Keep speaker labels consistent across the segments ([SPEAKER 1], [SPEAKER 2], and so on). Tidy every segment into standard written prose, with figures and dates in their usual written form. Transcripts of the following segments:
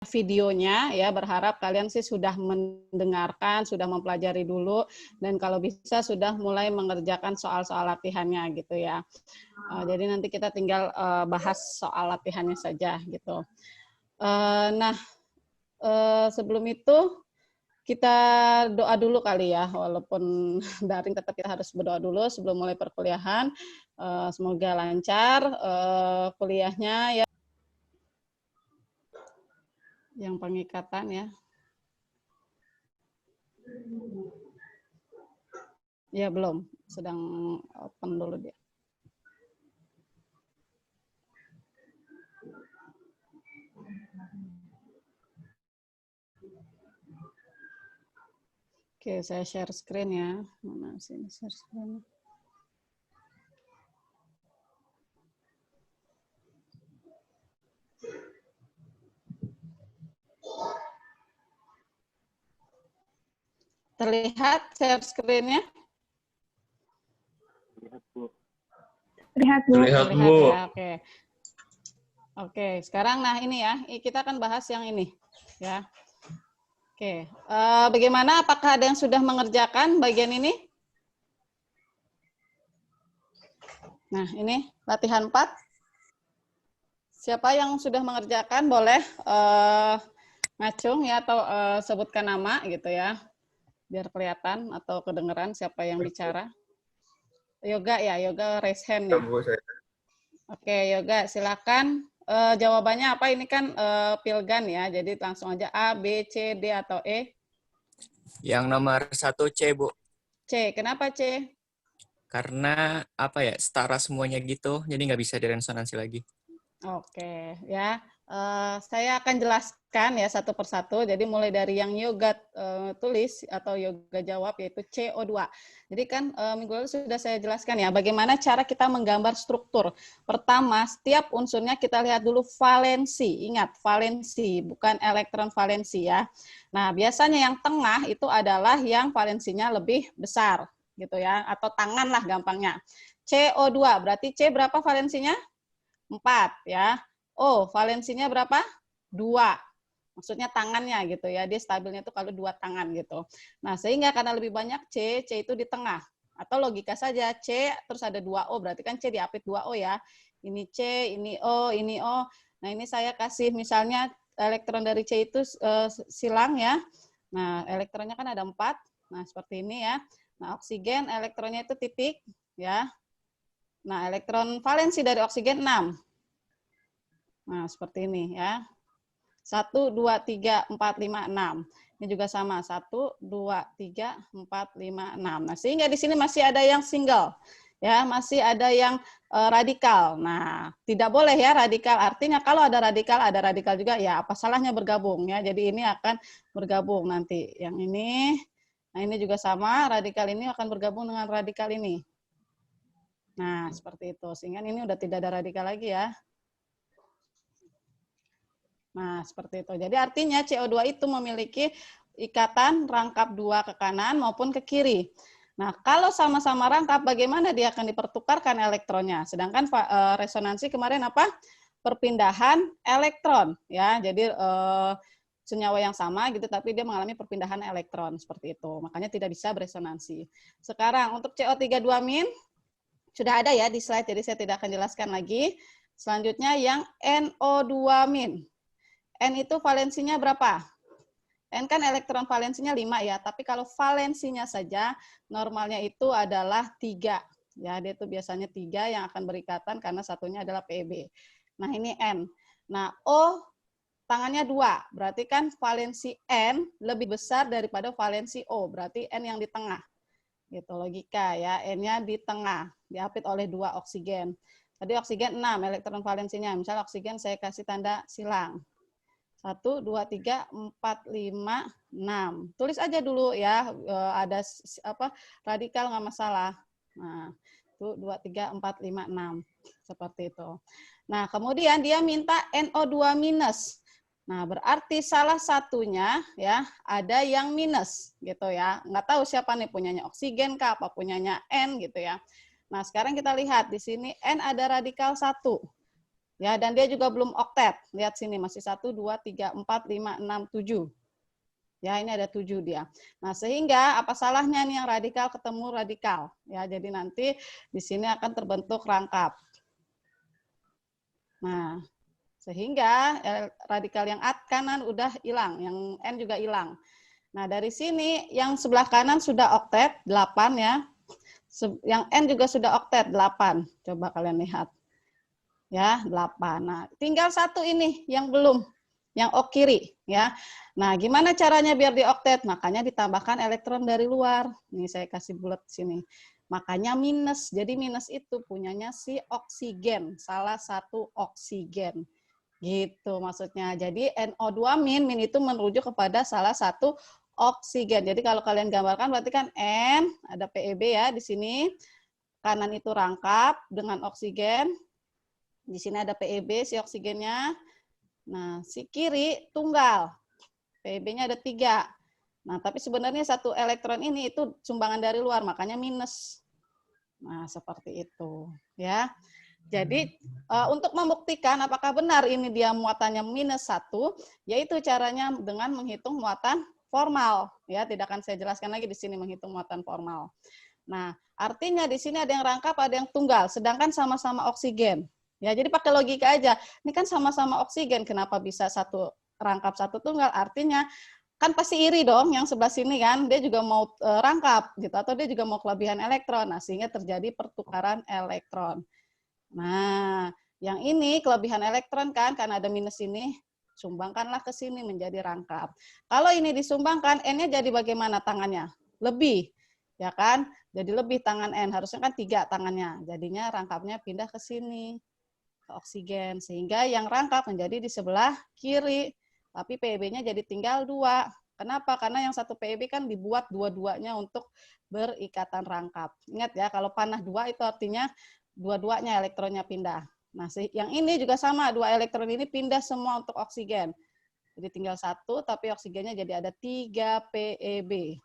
[SPEAKER 1] videonya ya, berharap kalian sih sudah mendengarkan, sudah mempelajari dulu, dan kalau bisa sudah mulai mengerjakan soal-soal latihannya gitu ya. Jadi nanti kita tinggal bahas soal latihannya saja gitu. Nah, sebelum itu kita doa dulu kali ya, walaupun daring tetap kita harus berdoa dulu sebelum mulai perkuliahan. Semoga lancar kuliahnya ya. Yang pengikatan ya. Ya belum, sedang open dulu dia. Oke, saya share screen ya. Mana sini share screen? Terlihat share screen-nya?
[SPEAKER 2] Terlihat, Bu.
[SPEAKER 3] Terlihat,
[SPEAKER 1] Terlihat
[SPEAKER 3] Bu.
[SPEAKER 1] ya, oke. Oke, sekarang nah ini ya, kita akan bahas yang ini ya. Oke, bagaimana? Apakah ada yang sudah mengerjakan bagian ini? Nah, ini latihan 4. Siapa yang sudah mengerjakan boleh ngacung ya, atau sebutkan nama gitu ya, biar kelihatan atau kedengeran siapa yang bicara. Yoga ya, Yoga raise hand ya. Oke, Yoga silakan. Jawabannya apa? Ini kan pilgan ya, jadi langsung aja A, B, C, D, atau E.
[SPEAKER 4] Yang nomor 1 C, Bu.
[SPEAKER 1] C, kenapa C?
[SPEAKER 4] Karena apa ya, setara semuanya gitu, jadi nggak bisa diresonansi lagi.
[SPEAKER 1] Oke, ya. Saya akan jelaskan ya satu persatu. Jadi mulai dari yang Yoga tulis atau Yoga jawab, yaitu CO2. Jadi kan minggu lalu sudah saya jelaskan ya bagaimana cara kita menggambar struktur. Pertama, setiap unsurnya kita lihat dulu valensi. Ingat, valensi, bukan elektron valensi ya. Nah, biasanya yang tengah itu adalah yang valensinya lebih besar gitu ya, atau tangan lah gampangnya. CO2, berarti C berapa valensinya? 4 ya. Oh, valensinya berapa? 2. Maksudnya tangannya gitu ya. Dia stabilnya itu kalau 2 tangan gitu. Nah, sehingga karena lebih banyak C itu di tengah. Atau logika saja, C terus ada 2O, berarti kan C diapit 2O ya. Ini C, ini O, ini O. Nah, ini saya kasih misalnya elektron dari C itu silang ya. Nah, elektronnya kan ada 4. Nah, seperti ini ya. Nah, oksigen elektronnya itu titik ya. Nah, elektron valensi dari oksigen 6. Nah, seperti ini ya. 1, 2, 3, 4, 5, 6. Ini juga sama. 1, 2, 3, 4, 5, 6. Nah, sehingga di sini masih ada yang single. Ya, masih ada yang radikal. Nah, tidak boleh ya radikal. Artinya kalau ada radikal juga ya apa salahnya bergabung ya. Jadi ini akan bergabung nanti. Yang ini, nah ini juga sama. Radikal ini akan bergabung dengan radikal ini. Nah, seperti itu. Sehingga ini udah tidak ada radikal lagi ya. Nah, seperti itu. Jadi artinya CO2 itu memiliki ikatan rangkap 2 ke kanan maupun ke kiri. Nah, kalau sama-sama rangkap, bagaimana dia akan dipertukarkan elektronnya? Sedangkan resonansi kemarin apa? Perpindahan elektron. Ya, jadi senyawa yang sama gitu, tapi dia mengalami perpindahan elektron seperti itu. Makanya tidak bisa beresonansi. Sekarang untuk CO32-, sudah ada ya di slide, jadi saya tidak akan jelaskan lagi. Selanjutnya yang NO2-. N itu valensinya berapa? N kan elektron valensinya 5 ya, tapi kalau valensinya saja normalnya itu adalah 3. Ya, dia itu biasanya 3 yang akan berikatan karena satunya adalah PB. Nah, ini N. Nah, O tangannya 2, berarti kan valensi N lebih besar daripada valensi O, berarti N yang di tengah. Gitu logika ya, N-nya di tengah, diapit oleh 2 oksigen. Tadi oksigen 6 elektron valensinya, misal oksigen saya kasih tanda silang. 1, 2, 3, 4, 5, 6. Tulis aja dulu ya, ada apa radikal nggak masalah. Nah, 1, 2, 3, 4, 5, 6. Seperti itu. Nah, kemudian dia minta NO2-. Nah, berarti salah satunya ya ada yang minus gitu ya. Nggak tahu siapa nih punyanya oksigen kah, apa punyanya N gitu ya. Nah, sekarang kita lihat di sini N ada radikal 1. Ya, dan dia juga belum oktet. Lihat sini, masih 1, 2, 3, 4, 5, 6, 7. Ya, ini ada 7 dia. Nah, sehingga apa salahnya nih yang radikal ketemu radikal? Ya, jadi nanti di sini akan terbentuk rangkap. Nah, sehingga radikal yang kanan udah hilang, yang N juga hilang. Nah, dari sini yang sebelah kanan sudah oktet, 8 ya. Yang N juga sudah oktet, 8. Coba kalian lihat. Ya, 8. Nah, tinggal satu ini yang belum, yang O kiri ya. Nah, gimana caranya biar dioktet? Makanya ditambahkan elektron dari luar. Nih saya kasih bulat sini. Makanya minus. Jadi minus itu punyanya si oksigen, salah satu oksigen. Gitu maksudnya. Jadi NO2 min itu merujuk kepada salah satu oksigen. Jadi kalau kalian gambarkan berarti kan N, ada PeB ya di sini. Kanan itu rangkap dengan oksigen. Di sini ada PeB, si oksigennya. Nah, si kiri tunggal. PeB-nya ada 3. Nah, tapi sebenarnya satu elektron ini itu sumbangan dari luar, makanya minus. Nah, seperti itu. Ya. Jadi, untuk membuktikan apakah benar ini dia muatannya minus 1, yaitu caranya dengan menghitung muatan formal. Ya, tidak akan saya jelaskan lagi di sini menghitung muatan formal. Nah, artinya di sini ada yang rangkap, ada yang tunggal, sedangkan sama-sama oksigen. Ya, jadi pakai logika aja. Ini kan sama-sama oksigen, kenapa bisa satu rangkap satu tunggal? Artinya kan pasti iri dong yang sebelah sini kan, dia juga mau rangkap gitu atau dia juga mau kelebihan elektron. Nah, sehingga terjadi pertukaran elektron. Nah, yang ini kelebihan elektron kan karena ada minus ini, sumbangkanlah ke sini menjadi rangkap. Kalau ini disumbangkan, N-nya jadi bagaimana tangannya? Lebih. Ya kan? Jadi lebih tangan N, harusnya kan 3 tangannya. Jadinya rangkapnya pindah ke sini. Oksigen, sehingga yang rangkap menjadi di sebelah kiri, tapi PeB-nya jadi tinggal 2. Kenapa? Karena yang satu PeB kan dibuat dua-duanya untuk berikatan rangkap. Ingat ya, kalau panah 2 itu artinya dua-duanya elektronnya pindah. Nah, yang ini juga sama, 2 elektron ini pindah semua untuk oksigen. Jadi tinggal 1, tapi oksigennya jadi ada 3 PeB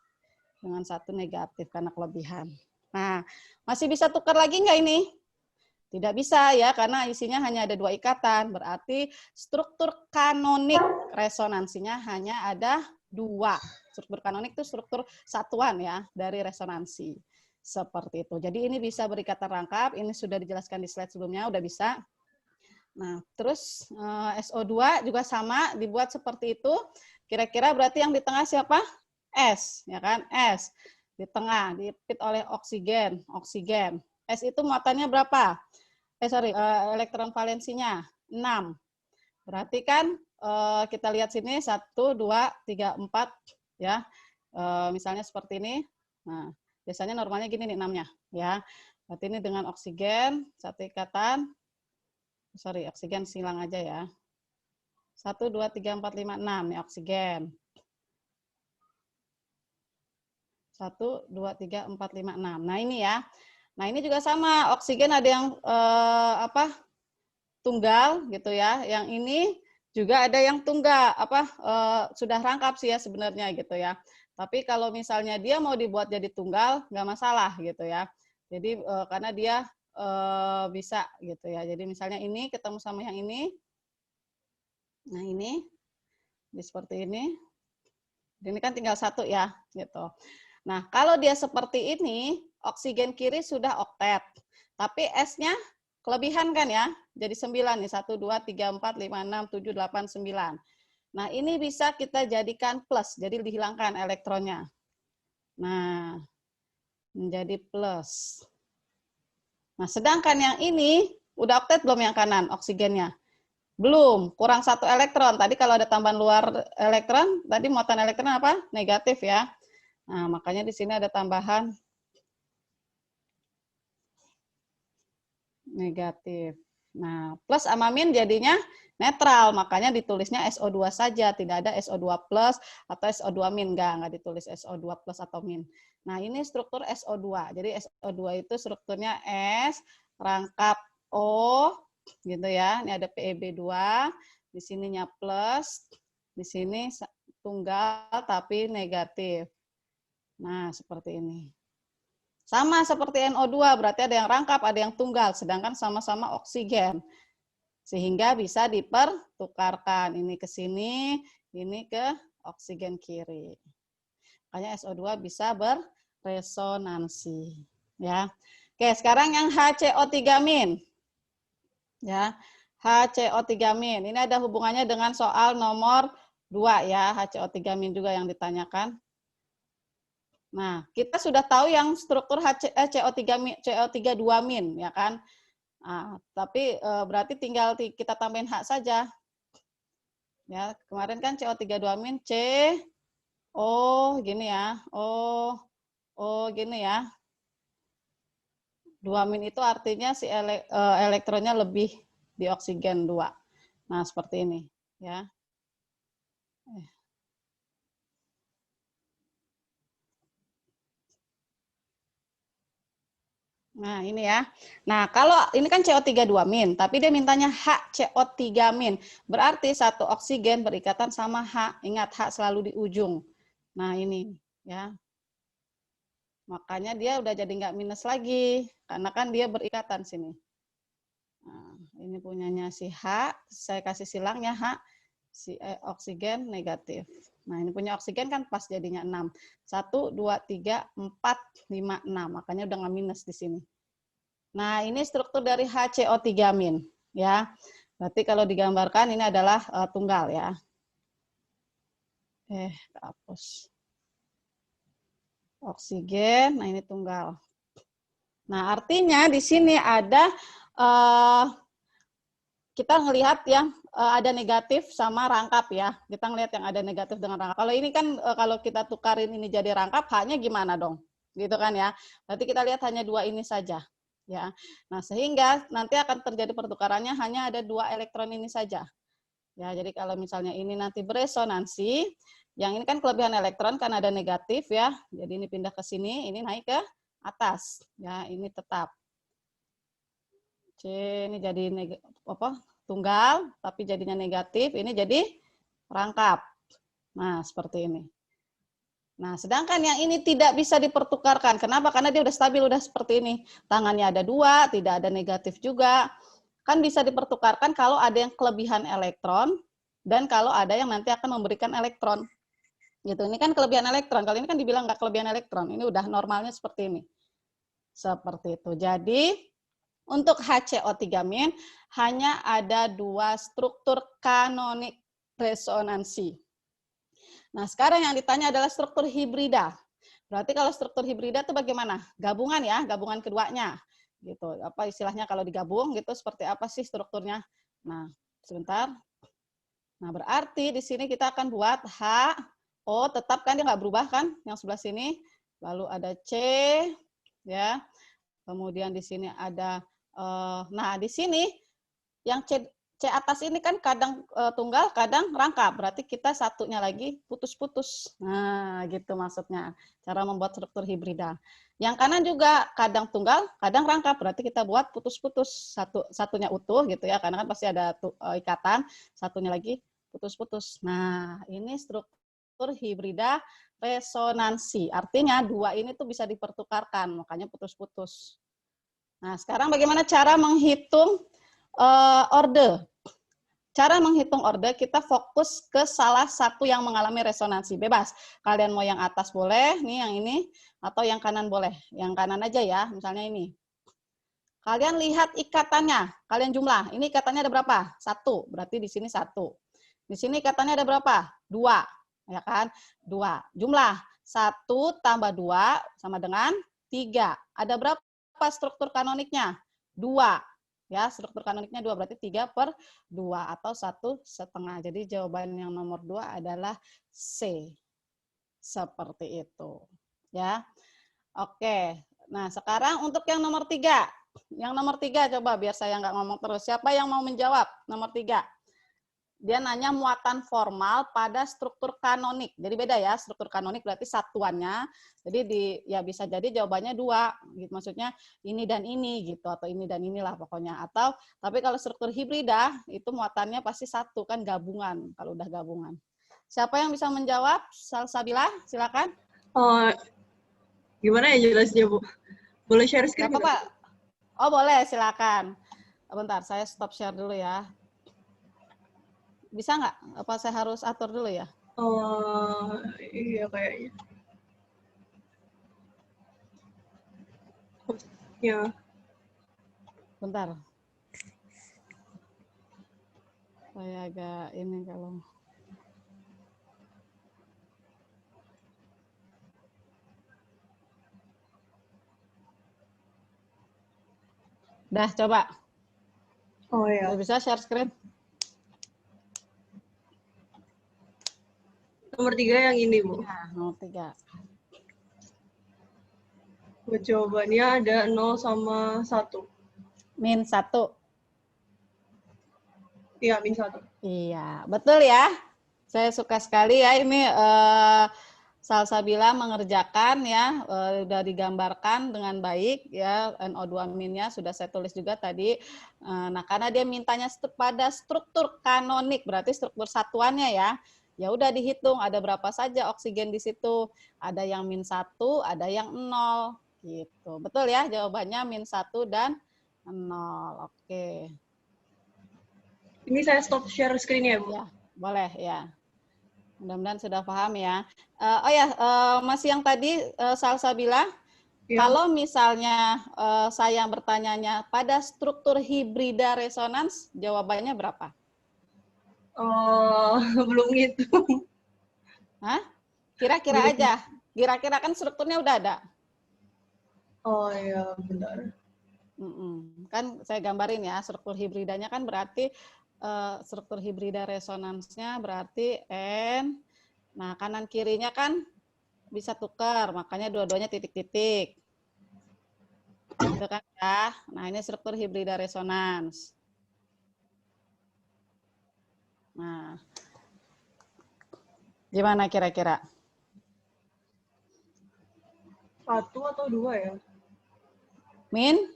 [SPEAKER 1] dengan 1 negatif karena kelebihan. Nah, masih bisa tukar lagi nggak ini? Tidak bisa ya, karena isinya hanya ada 2 ikatan. Berarti struktur kanonik resonansinya hanya ada 2. Struktur kanonik itu struktur satuan ya dari resonansi. Seperti itu. Jadi ini bisa berikatan rangkap. Ini sudah dijelaskan di slide sebelumnya, udah bisa. Nah, terus SO2 juga sama, dibuat seperti itu. Kira-kira berarti yang di tengah siapa? S, ya kan? S. Di tengah, diipit oleh oksigen. Oksigen. S itu muatannya berapa? Elektron valensinya 6. Berarti kan kita lihat sini 1, 2, 3, 4 ya. Misalnya seperti ini. Nah, biasanya normalnya gini nih 6-nya ya. Berarti ini dengan oksigen satu ikatan. Oksigen silang aja ya. 1, 2, 3, 4, 5, 6 ya oksigen. 1, 2, 3, 4, 5, 6. Nah, ini ya. Nah, ini juga sama, oksigen ada yang tunggal gitu ya. Yang ini juga ada yang tunggal sudah rangkap sih ya sebenarnya gitu ya. Tapi kalau misalnya dia mau dibuat jadi tunggal nggak masalah gitu ya. Jadi karena dia bisa gitu ya. Jadi misalnya ini ketemu sama yang ini. Nah, ini seperti ini. Ini kan tinggal 1 ya gitu. Nah, kalau dia seperti ini, oksigen kiri sudah oktet. Tapi S-nya kelebihan kan ya? Jadi 9 nih, 1, 2, 3, 4, 5, 6, 7, 8, 9. Nah, ini bisa kita jadikan plus, jadi dihilangkan elektronnya. Nah, menjadi plus. Nah, sedangkan yang ini, udah oktet belum yang kanan, oksigennya? Belum, kurang 1 elektron. Tadi kalau ada tambahan luar elektron, tadi muatan elektron apa? Negatif ya. Nah, makanya di sini ada tambahan negatif. Nah, plus sama min jadinya netral, makanya ditulisnya SO2 saja, tidak ada SO2 plus atau SO2 min, enggak ditulis SO2 plus atau min. Nah, ini struktur SO2. Jadi SO2 itu strukturnya S, rangkap O, gitu ya. Ini ada PeB2, di sininya plus, di sini tunggal tapi negatif. Nah, seperti ini. Sama seperti NO2, berarti ada yang rangkap, ada yang tunggal, sedangkan sama-sama oksigen. Sehingga bisa dipertukarkan. Ini ke sini, ini ke oksigen kiri. Makanya SO2 bisa berresonansi. Ya. Oke, sekarang yang HCO3-. Ya. HCO3-. Ini ada hubungannya dengan soal nomor 2 ya, HCO3- juga yang ditanyakan. Nah, kita sudah tahu yang struktur CO2- ya kan? Nah, tapi berarti tinggal kita tambahin H saja. Ya, kemarin kan CO32- C O gini ya. O gini ya. 2- itu artinya si elektronnya lebih di oksigen 2. Nah, seperti ini ya. Nah, ini ya. Nah, kalau ini kan CO32-, tapi dia mintanya HCO3-. Berarti satu oksigen berikatan sama H. Ingat, H selalu di ujung. Nah, ini ya. Makanya dia udah jadi nggak minus lagi. Karena kan dia berikatan sini. Nah, ini punyanya si H. Saya kasih silangnya H. Si oksigen negatif. Nah, ini punya oksigen kan pas jadinya 6. 1, 2, 3, 4, 5, 6. Makanya udah nggak minus di sini. Nah, ini struktur dari HCO3-, ya. Berarti kalau digambarkan ini adalah tunggal ya. Hapus. Oksigen, nah ini tunggal. Nah, artinya di sini ada kita ngelihat yang ada negatif sama rangkap ya. Kita ngelihat yang ada negatif dengan rangkap. Kalau ini kan kalau kita tukarin ini jadi rangkap, H-nya gimana dong? Gitu kan ya. Berarti kita lihat hanya 2 ini saja. Ya, nah sehingga nanti akan terjadi pertukarannya hanya ada 2 elektron ini saja. Ya, jadi kalau misalnya ini nanti beresonansi, yang ini kan kelebihan elektron kan ada negatif ya. Jadi ini pindah ke sini, ini naik ke atas. Ya, ini tetap. C ini jadi tunggal, tapi jadinya negatif. Ini jadi rangkap. Nah, seperti ini. Nah, sedangkan yang ini tidak bisa dipertukarkan. Kenapa? Karena dia udah stabil, udah seperti ini. Tangannya ada 2, tidak ada negatif juga. Kan bisa dipertukarkan kalau ada yang kelebihan elektron, dan kalau ada yang nanti akan memberikan elektron. Gitu. Ini kan kelebihan elektron. Kalau ini kan dibilang nggak kelebihan elektron. Ini udah normalnya seperti ini. Seperti itu. Jadi, untuk HCO3- hanya ada 2 struktur kanonik resonansi. Nah, sekarang yang ditanya adalah struktur hibrida. Berarti kalau struktur hibrida itu bagaimana? Gabungan ya, gabungan keduanya. Gitu. Apa istilahnya kalau digabung gitu seperti apa sih strukturnya? Nah, sebentar. Nah, berarti di sini kita akan buat H, O, tetap kan dia nggak berubah kan yang sebelah sini. Lalu ada C ya. Kemudian di sini ada nah di sini yang C atas ini kan kadang tunggal, kadang rangkap. Berarti kita satunya lagi putus-putus. Nah, gitu maksudnya. Cara membuat struktur hibrida. Yang kanan juga kadang tunggal, kadang rangkap. Berarti kita buat putus-putus. Satunya utuh gitu ya, karena kan pasti ada ikatan. Satunya lagi putus-putus. Nah, ini struktur hibrida resonansi. Artinya 2 ini tuh bisa dipertukarkan, makanya putus-putus. Nah, sekarang bagaimana cara menghitung orde? Cara menghitung orde, kita fokus ke salah satu yang mengalami resonansi. Bebas. Kalian mau yang atas boleh, nih yang ini, atau yang kanan boleh. Yang kanan aja ya, misalnya ini. Kalian lihat ikatannya, kalian jumlah. Ini ikatannya ada berapa? 1, berarti di sini 1. Di sini ikatannya ada berapa? 2, ya kan? 2. Jumlah 1 tambah 2 sama dengan 3. Ada berapa struktur kanoniknya? 2. Ya, struktur kanoniknya 2, berarti 3/2 atau 1,5. Jadi jawaban yang nomor 2 adalah C. Seperti itu. Ya. Oke. Nah, sekarang untuk yang nomor 3. Yang nomor 3 coba biar saya nggak ngomong terus. Siapa yang mau menjawab? Nomor 3. Dia nanya muatan formal pada struktur kanonik. Jadi beda ya, struktur kanonik berarti satuannya. Jadi ya bisa jadi jawabannya 2. Gitu. Maksudnya ini dan ini gitu, atau ini dan inilah pokoknya. Atau tapi kalau struktur hibrida itu muatannya pasti 1 kan, gabungan kalau udah gabungan. Siapa yang bisa menjawab? Salsabila, silakan.
[SPEAKER 2] Oh, gimana ya jelasnya, Bu? Boleh share screen?
[SPEAKER 1] Gak apa-apa. Oh boleh, silakan. Bentar, saya stop share dulu ya. Bisa nggak? Apa saya harus atur dulu ya?
[SPEAKER 2] Iya kayaknya. Ya.
[SPEAKER 1] Bentar. Saya agak ini kalau... Dah, coba.
[SPEAKER 2] Oh ya.
[SPEAKER 1] Udah bisa share screen?
[SPEAKER 2] Nomor 3 yang ini, Bu.
[SPEAKER 1] Nah, nomor 3.
[SPEAKER 2] Jawabannya ada 0 sama 1.
[SPEAKER 1] -1.
[SPEAKER 2] Iya, -1.
[SPEAKER 1] Iya, betul ya. Saya suka sekali ya ini Salsabila mengerjakan ya, udah digambarkan dengan baik ya, NO2-nya sudah saya tulis juga tadi. Nah, karena dia mintanya pada struktur kanonik, berarti struktur satuannya ya. Ya udah dihitung ada berapa saja oksigen di situ. Ada yang -1, ada yang 0 gitu. Betul ya jawabannya -1 dan 0. Oke.
[SPEAKER 2] Ini saya stop share screen-nya, Bu.
[SPEAKER 1] Ya, boleh ya. Mudah-mudahan sudah paham ya. Masih yang tadi Salsabila,
[SPEAKER 2] Ya.
[SPEAKER 1] kalau misalnya saya bertanyanya pada struktur hibrida resonans, jawabannya berapa?
[SPEAKER 2] Belum ngitung.
[SPEAKER 1] Hah? Kira-kira aja. Kira-kira kan strukturnya udah ada.
[SPEAKER 2] Oh iya, benar.
[SPEAKER 1] Kan saya gambarin ya, struktur hibridanya kan berarti struktur hibrida resonansnya berarti N. Nah, kanan kirinya kan bisa tukar, makanya dua-duanya titik-titik. Gitu kan ya. Nah, ini struktur hibrida resonans. Nah, gimana kira-kira?
[SPEAKER 2] 1 atau 2 ya? -1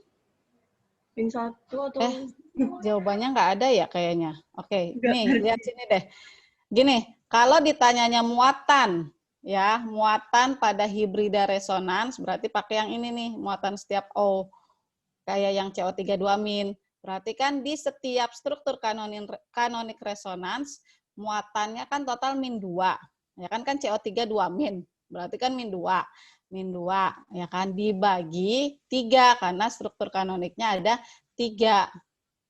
[SPEAKER 2] atau...
[SPEAKER 1] Jawabannya nggak ada ya kayaknya. Oke,
[SPEAKER 2] Nggak
[SPEAKER 1] nih
[SPEAKER 2] ada.
[SPEAKER 1] lihat sini deh. Gini, kalau ditanyanya muatan, ya muatan pada hibrida resonans, berarti pakai yang ini nih, muatan setiap O, kayak yang CO32-. Berarti kan di setiap struktur kanonik resonans, muatannya kan total -2. Ya kan CO3 2-, berarti kan -2. -2, ya kan, dibagi 3, karena struktur kanoniknya ada 3.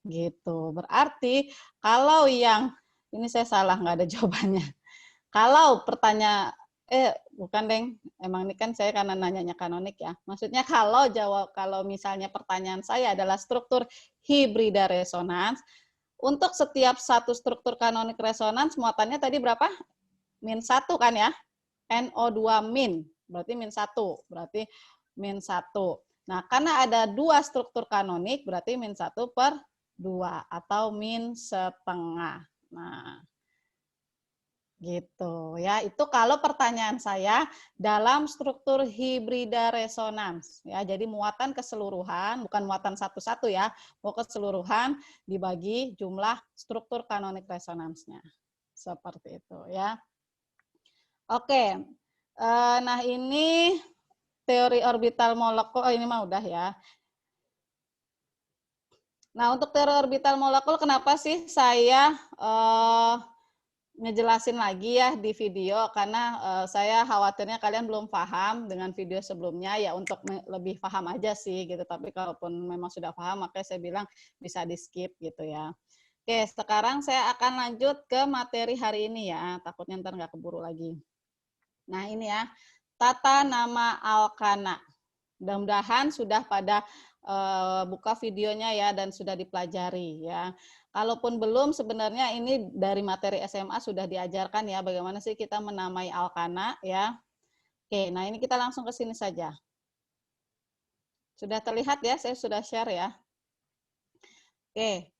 [SPEAKER 1] Gitu. Berarti kalau yang ini saya salah, nggak ada jawabannya. Kalau pertanyaan bukan Deng, emang ini kan saya karena nanyanya kanonik ya. Maksudnya kalau misalnya pertanyaan saya adalah struktur hibrida resonans, untuk setiap satu struktur kanonik resonans muatannya tadi berapa? -1 kan ya? NO2-, berarti -1, berarti -1. Nah, karena ada 2 struktur kanonik, berarti -1/2 atau -setengah. Nah, gitu ya. Itu kalau pertanyaan saya dalam struktur hibrida resonans ya. Jadi muatan keseluruhan, bukan muatan satu-satu ya, mau keseluruhan dibagi jumlah struktur kanonik resonansnya. Seperti itu ya. Oke. Nah, ini teori orbital molekul, ini mah udah ya. Nah, untuk teori orbital molekul, kenapa sih saya ngejelasin lagi ya di video? Karena saya khawatirnya kalian belum paham dengan video sebelumnya, ya untuk lebih paham aja sih gitu. Tapi kalaupun memang sudah paham, makanya saya bilang bisa di-skip gitu ya. Oke, sekarang saya akan lanjut ke materi hari ini ya. Takutnya ntar nggak keburu lagi. Nah, ini ya, tata nama alkana. Mudah-mudahan sudah pada buka videonya ya dan sudah dipelajari ya. Kalaupun belum, sebenarnya ini dari materi SMA sudah diajarkan ya bagaimana sih kita menamai alkana ya. Oke, nah ini kita langsung ke sini saja. Sudah terlihat ya, saya sudah share ya. Oke,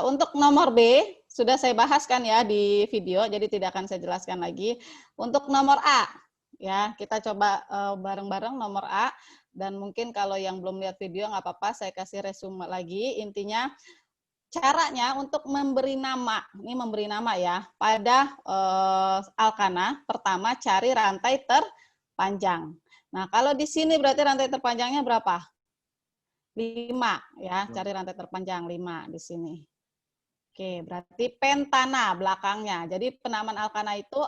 [SPEAKER 1] untuk nomor B sudah saya bahaskan ya di video, jadi tidak akan saya jelaskan lagi. Untuk nomor A, ya kita coba bareng-bareng nomor A. Dan mungkin kalau yang belum lihat video nggak apa-apa, saya kasih resume lagi. Intinya caranya untuk memberi nama, ini memberi nama ya, pada alkana, pertama cari rantai terpanjang. Nah kalau di sini berarti rantai terpanjangnya berapa? 5 ya, cari rantai terpanjang 5 di sini. Oke, berarti pentana belakangnya. Jadi penamaan alkana itu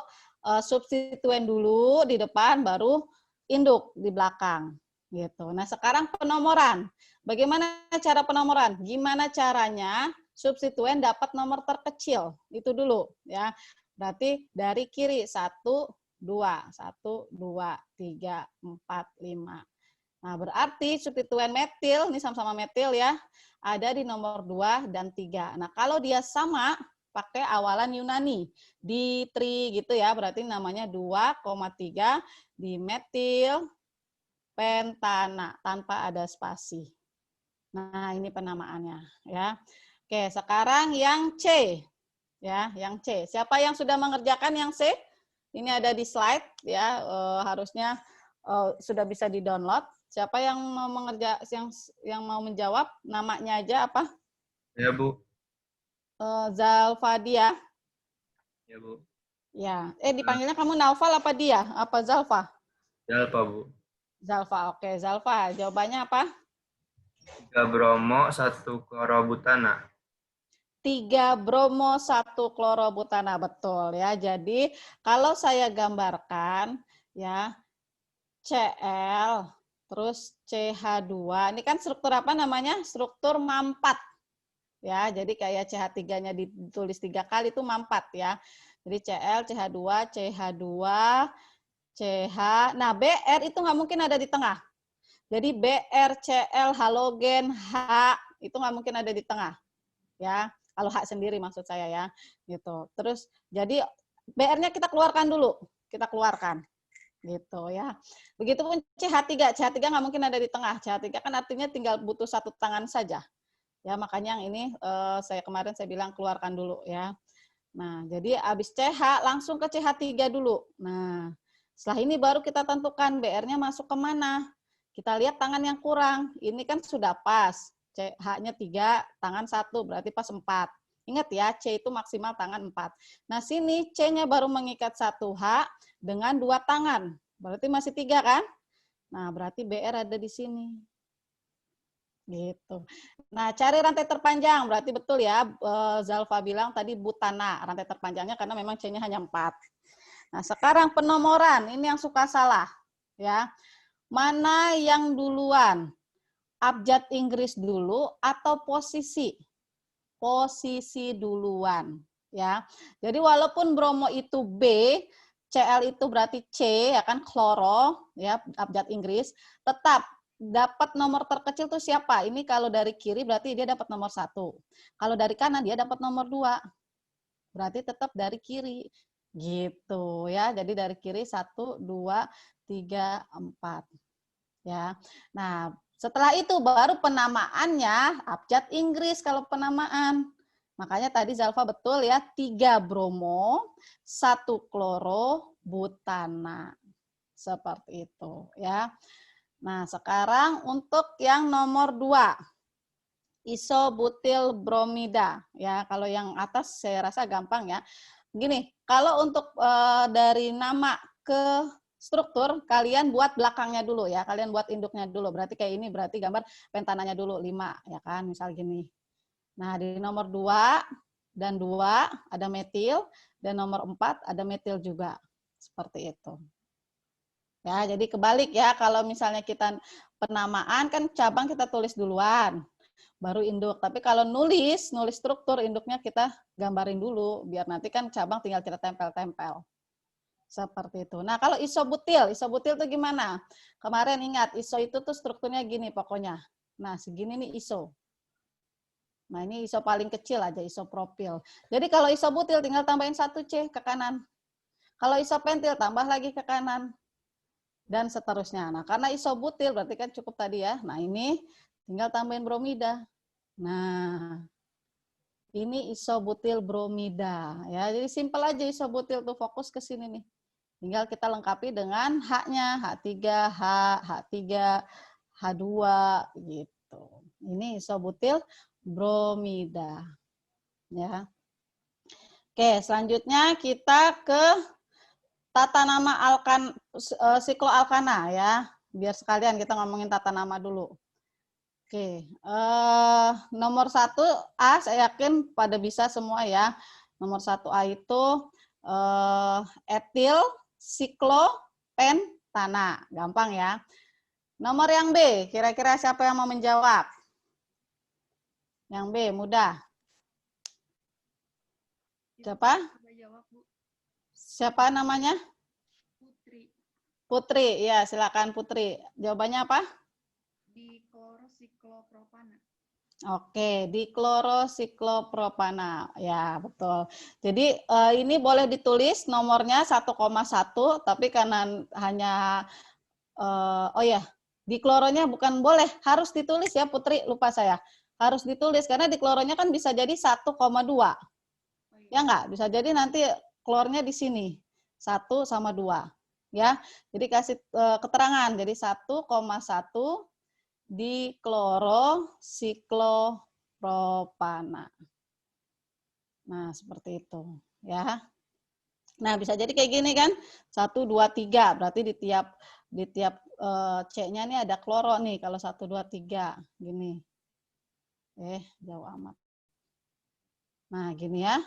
[SPEAKER 1] substituen dulu di depan, baru induk di belakang. Gitu. Nah, sekarang penomoran. Bagaimana cara penomoran? Gimana caranya substituen dapat nomor terkecil? Itu dulu ya. Berarti dari kiri 1, 2, 1, 2, 3, 4, 5. Nah, berarti substituen metil, ini sama-sama metil ya, ada di nomor 2 dan 3. Nah, kalau dia sama, pakai awalan Yunani. Ditri gitu ya, berarti namanya 2,3 dimetil pentana, tanpa ada spasi. Nah, ini penamaannya ya. Oke, sekarang yang C. Ya, yang C. Siapa yang sudah mengerjakan yang C? Ini ada di slide ya, harusnya sudah bisa di-download. Siapa yang mau yang mau menjawab? Namanya aja apa?
[SPEAKER 3] Ya, Bu.
[SPEAKER 1] Zalfadia.
[SPEAKER 3] Ya, Bu.
[SPEAKER 1] Ya. Dipanggilnya kamu Naufal apa dia? Apa Zalfa?
[SPEAKER 3] Zalfa, Bu.
[SPEAKER 1] Zalfa. Oke, Zalfa. Jawabannya apa?
[SPEAKER 3] 3 bromo, 1 klorobutana.
[SPEAKER 1] 3 bromo, 1 klorobutana. Betul ya. Jadi kalau saya gambarkan ya, Cl terus CH2. Ini kan struktur apa namanya? Struktur mampat. Ya, jadi kayak CH3-nya ditulis 3 kali itu mampat ya. Jadi Cl, CH2, CH2, CH. Nah, Br itu nggak mungkin ada di tengah. Jadi Br, Cl, halogen, H itu nggak mungkin ada di tengah. Ya, kalau H sendiri maksud saya ya. Gitu. Terus jadi Br-nya kita keluarkan dulu. Kita keluarkan. Gitu ya. Begitupun CH3. CH3 nggak mungkin ada di tengah. CH3 kan artinya tinggal butuh 1 tangan saja. Ya, makanya yang ini kemarin saya bilang keluarkan dulu ya. Nah, jadi habis CH langsung ke CH3 dulu. Nah, setelah ini baru kita tentukan BR-nya masuk ke mana. Kita lihat tangan yang kurang. Ini kan sudah pas. H-nya 3, tangan 1, berarti pas 4. Ingat ya, C itu maksimal tangan 4. Nah, sini C-nya baru mengikat 1H dengan 2 tangan. Berarti masih 3 kan? Nah, berarti BR ada di sini. Gitu. Nah, cari rantai terpanjang. Berarti betul ya, Zalfa bilang tadi butana, rantai terpanjangnya karena memang C-nya hanya 4. Nah, sekarang penomoran. Ini yang suka salah. Ya. Mana yang duluan? Abjad Inggris dulu atau posisi? Posisi duluan. Ya. Jadi walaupun bromo itu B, Cl itu berarti C, ya kan, kloro, ya, abjad Inggris, tetap dapat nomor terkecil tuh siapa? Ini kalau dari kiri berarti dia dapat nomor 1. Kalau dari kanan dia dapat nomor 2. Berarti tetap dari kiri. Gitu ya. Jadi dari kiri 1, 2, 3, 4. Ya. Nah, setelah itu baru penamaannya abjad Inggris kalau penamaan. Makanya tadi Zalfa betul ya, 3 bromo, 1 kloro, butana. Seperti itu ya. Nah, sekarang untuk yang nomor 2, isobutil bromida. Ya, kalau yang atas saya rasa gampang ya. Gini, kalau untuk dari nama ke struktur, kalian buat belakangnya dulu ya. Kalian buat induknya dulu. Berarti kayak ini, berarti gambar pentananya dulu 5, ya kan, misal gini. Nah, di nomor 2 dan 2 ada metil, dan nomor 4 ada metil juga. Seperti itu. Ya, jadi kebalik ya, kalau misalnya kita penamaan kan cabang kita tulis duluan, baru induk. Tapi kalau nulis struktur, induknya kita gambarin dulu, biar nanti kan cabang tinggal kita tempel-tempel. Seperti itu. Nah, kalau isobutil itu gimana? Kemarin ingat, iso itu tuh strukturnya gini pokoknya. Nah, segini nih iso. Nah, ini iso paling kecil aja, isopropil. Jadi kalau isobutil tinggal tambahin 1C ke kanan. Kalau isopentil tambah lagi ke kanan. Dan seterusnya. Nah, karena isobutil berarti kan cukup tadi ya. Nah, ini tinggal tambahin bromida. Nah, ini isobutil bromida ya. Jadi simpel aja isobutil tuh, fokus ke sini nih. Tinggal kita lengkapi dengan H-nya, H3, H3, H2 gitu. Ini isobutil bromida. Ya. Oke, selanjutnya kita ke tata nama sikloalkana ya. Biar sekalian kita ngomongin tata nama dulu. Oke, nomor 1A saya yakin pada bisa semua ya. Nomor 1A itu etil siklopentana, gampang ya. Nomor yang B, kira-kira siapa yang mau menjawab? Yang B, mudah. Siapa? Siapa namanya? Putri, ya silakan Putri. Jawabannya apa?
[SPEAKER 5] Diklorosiklopropana.
[SPEAKER 1] Oke, diklorosiklopropana. Ya, betul. Jadi ini boleh ditulis nomornya 1,1, tapi karena hanya oh ya, dikloronya bukan boleh, harus ditulis ya Putri, lupa saya. Harus ditulis karena dikloronya kan bisa jadi 1,2. Ya enggak? Bisa jadi nanti klornya di sini. 1 sama 2. Ya. Jadi kasih keterangan. Jadi 1,1 diklorosiklopropana. Nah, seperti itu, ya. Nah, bisa jadi kayak gini kan? 1 2 3, berarti di tiap C-nya nih ada kloro nih kalau 1 2 3 gini. Jauh amat. Nah, gini ya.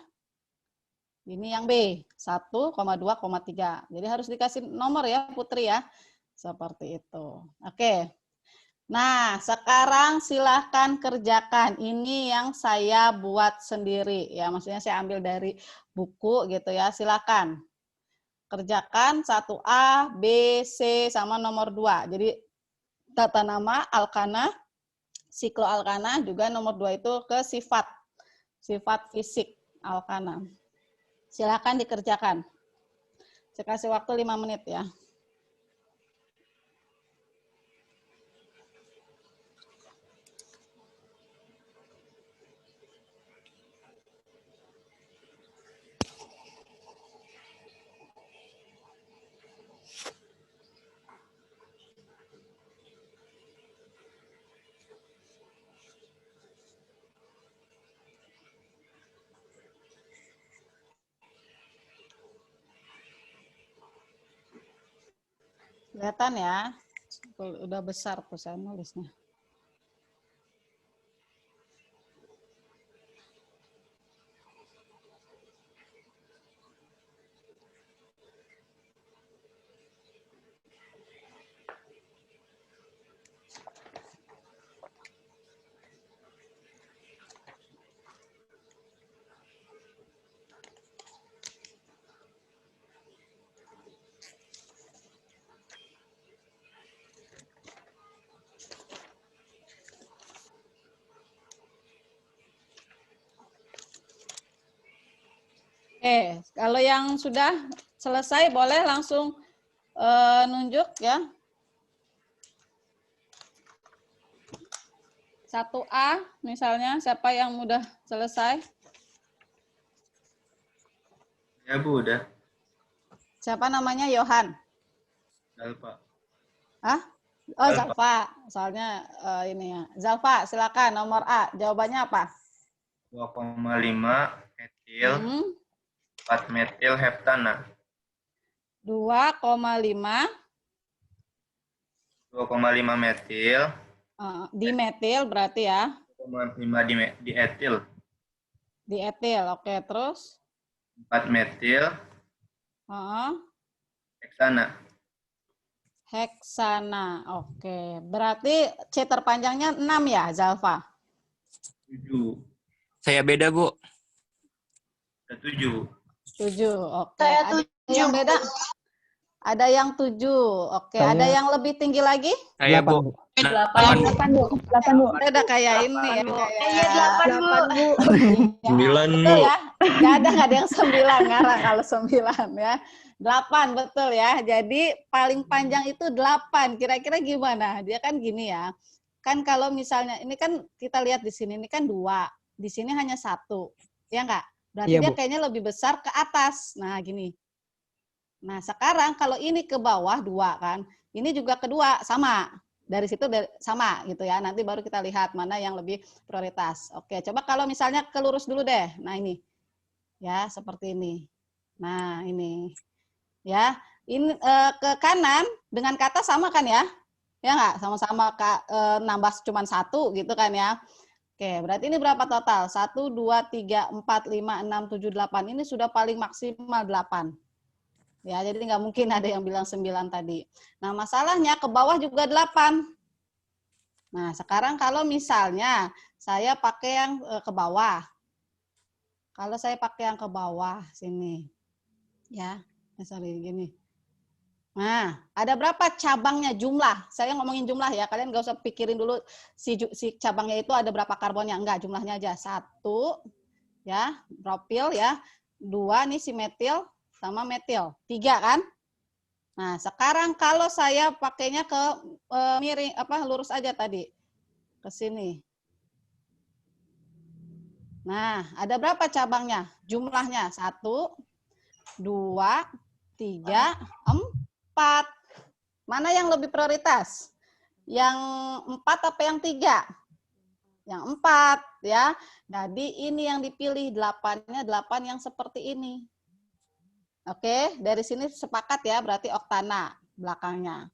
[SPEAKER 1] Ini yang B, 1,2,3. Jadi harus dikasih nomor ya, Putri ya. Seperti itu. Oke. Nah, sekarang silahkan kerjakan. Ini yang saya buat sendiri. Ya, maksudnya saya ambil dari buku gitu ya. Silahkan. Kerjakan 1A, B, C, sama nomor 2. Jadi, tata nama, alkana, sikloalkana, juga nomor 2 itu ke sifat fisik alkana. Silahkan dikerjakan. Saya kasih waktu 5 menit ya. Kelihatan ya, udah besar tuh saya nulisnya. Kalau yang sudah selesai boleh langsung nunjuk ya. 1A misalnya, siapa yang udah selesai?
[SPEAKER 3] Ya, Bu, udah.
[SPEAKER 1] Siapa namanya? Yohan?
[SPEAKER 3] Zalfa.
[SPEAKER 1] Hah? Oh, Zalfa. Soalnya ini ya. Zalfa, silakan nomor A. Jawabannya apa?
[SPEAKER 3] 2,5 etil 4 metil heptana.
[SPEAKER 1] 2,5
[SPEAKER 3] metil
[SPEAKER 1] dimetil berarti ya.
[SPEAKER 3] 2,5 di etil.
[SPEAKER 1] Di etil, oke. Terus?
[SPEAKER 3] 4 metil heksana.
[SPEAKER 1] Heksana, oke. Berarti C terpanjangnya 6 ya, Zalfa?
[SPEAKER 3] 7.
[SPEAKER 4] Saya beda, Bu.
[SPEAKER 3] 7.
[SPEAKER 1] 7, oke.
[SPEAKER 2] Saya
[SPEAKER 1] Ada
[SPEAKER 2] 7.
[SPEAKER 1] yang beda? Ada yang 7, oke. Ada yang lebih tinggi lagi?
[SPEAKER 4] Saya, Bu.
[SPEAKER 2] 8, Bu. 8, Bu.
[SPEAKER 1] Udah kayak ini ya.
[SPEAKER 2] Iya, 8, Bu.
[SPEAKER 3] 9,
[SPEAKER 1] Betul ya. Nggak ada yang 9, ngarang kalau 9 ya. 8, betul ya. Jadi paling panjang itu 8. Kira-kira gimana? Dia kan gini ya. Kan kalau misalnya, ini kan kita lihat di sini, ini kan 2. Di sini hanya 1. Ya nggak? Berarti
[SPEAKER 6] Iya,
[SPEAKER 1] dia
[SPEAKER 6] Bu.
[SPEAKER 1] kayaknya lebih besar ke atas. Nah, gini. Nah, sekarang kalau ini ke bawah 2 kan. Ini juga kedua, sama. Dari situ sama gitu ya. Nanti baru kita lihat mana yang lebih prioritas. Oke, coba kalau misalnya kelurus dulu deh. Nah, ini. Ya, seperti ini. Nah, ini. Ya, ini ke kanan dengan kata sama kan ya? Ya nggak? Sama-sama nambah cuma 1 gitu kan ya. Oke, berarti ini berapa total? 1, 2, 3, 4, 5, 6, 7, 8. Ini sudah paling maksimal 8. Ya, jadi nggak mungkin ada yang bilang 9 tadi. Nah, masalahnya ke bawah juga 8. Nah, sekarang kalau misalnya saya pakai yang ke bawah. Kalau saya pakai yang ke bawah sini. Ya, sorry gini. Nah, ada berapa cabangnya jumlah? Saya ngomongin jumlah ya, kalian nggak usah pikirin dulu si cabangnya itu ada berapa karbonnya. Enggak, jumlahnya aja. 1, ya, propil ya. 2 nih si metil sama metil. 3 kan? Nah, sekarang kalau saya pakainya ke miring, lurus aja tadi. Ke sini. Nah, ada berapa cabangnya? Jumlahnya 1, 2, 3, 4. Mana yang lebih prioritas? Yang 4 apa yang 3? Yang 4 ya. Jadi ini yang dipilih 8-nya 8 yang seperti ini. Oke, dari sini sepakat ya, berarti oktana belakangnya.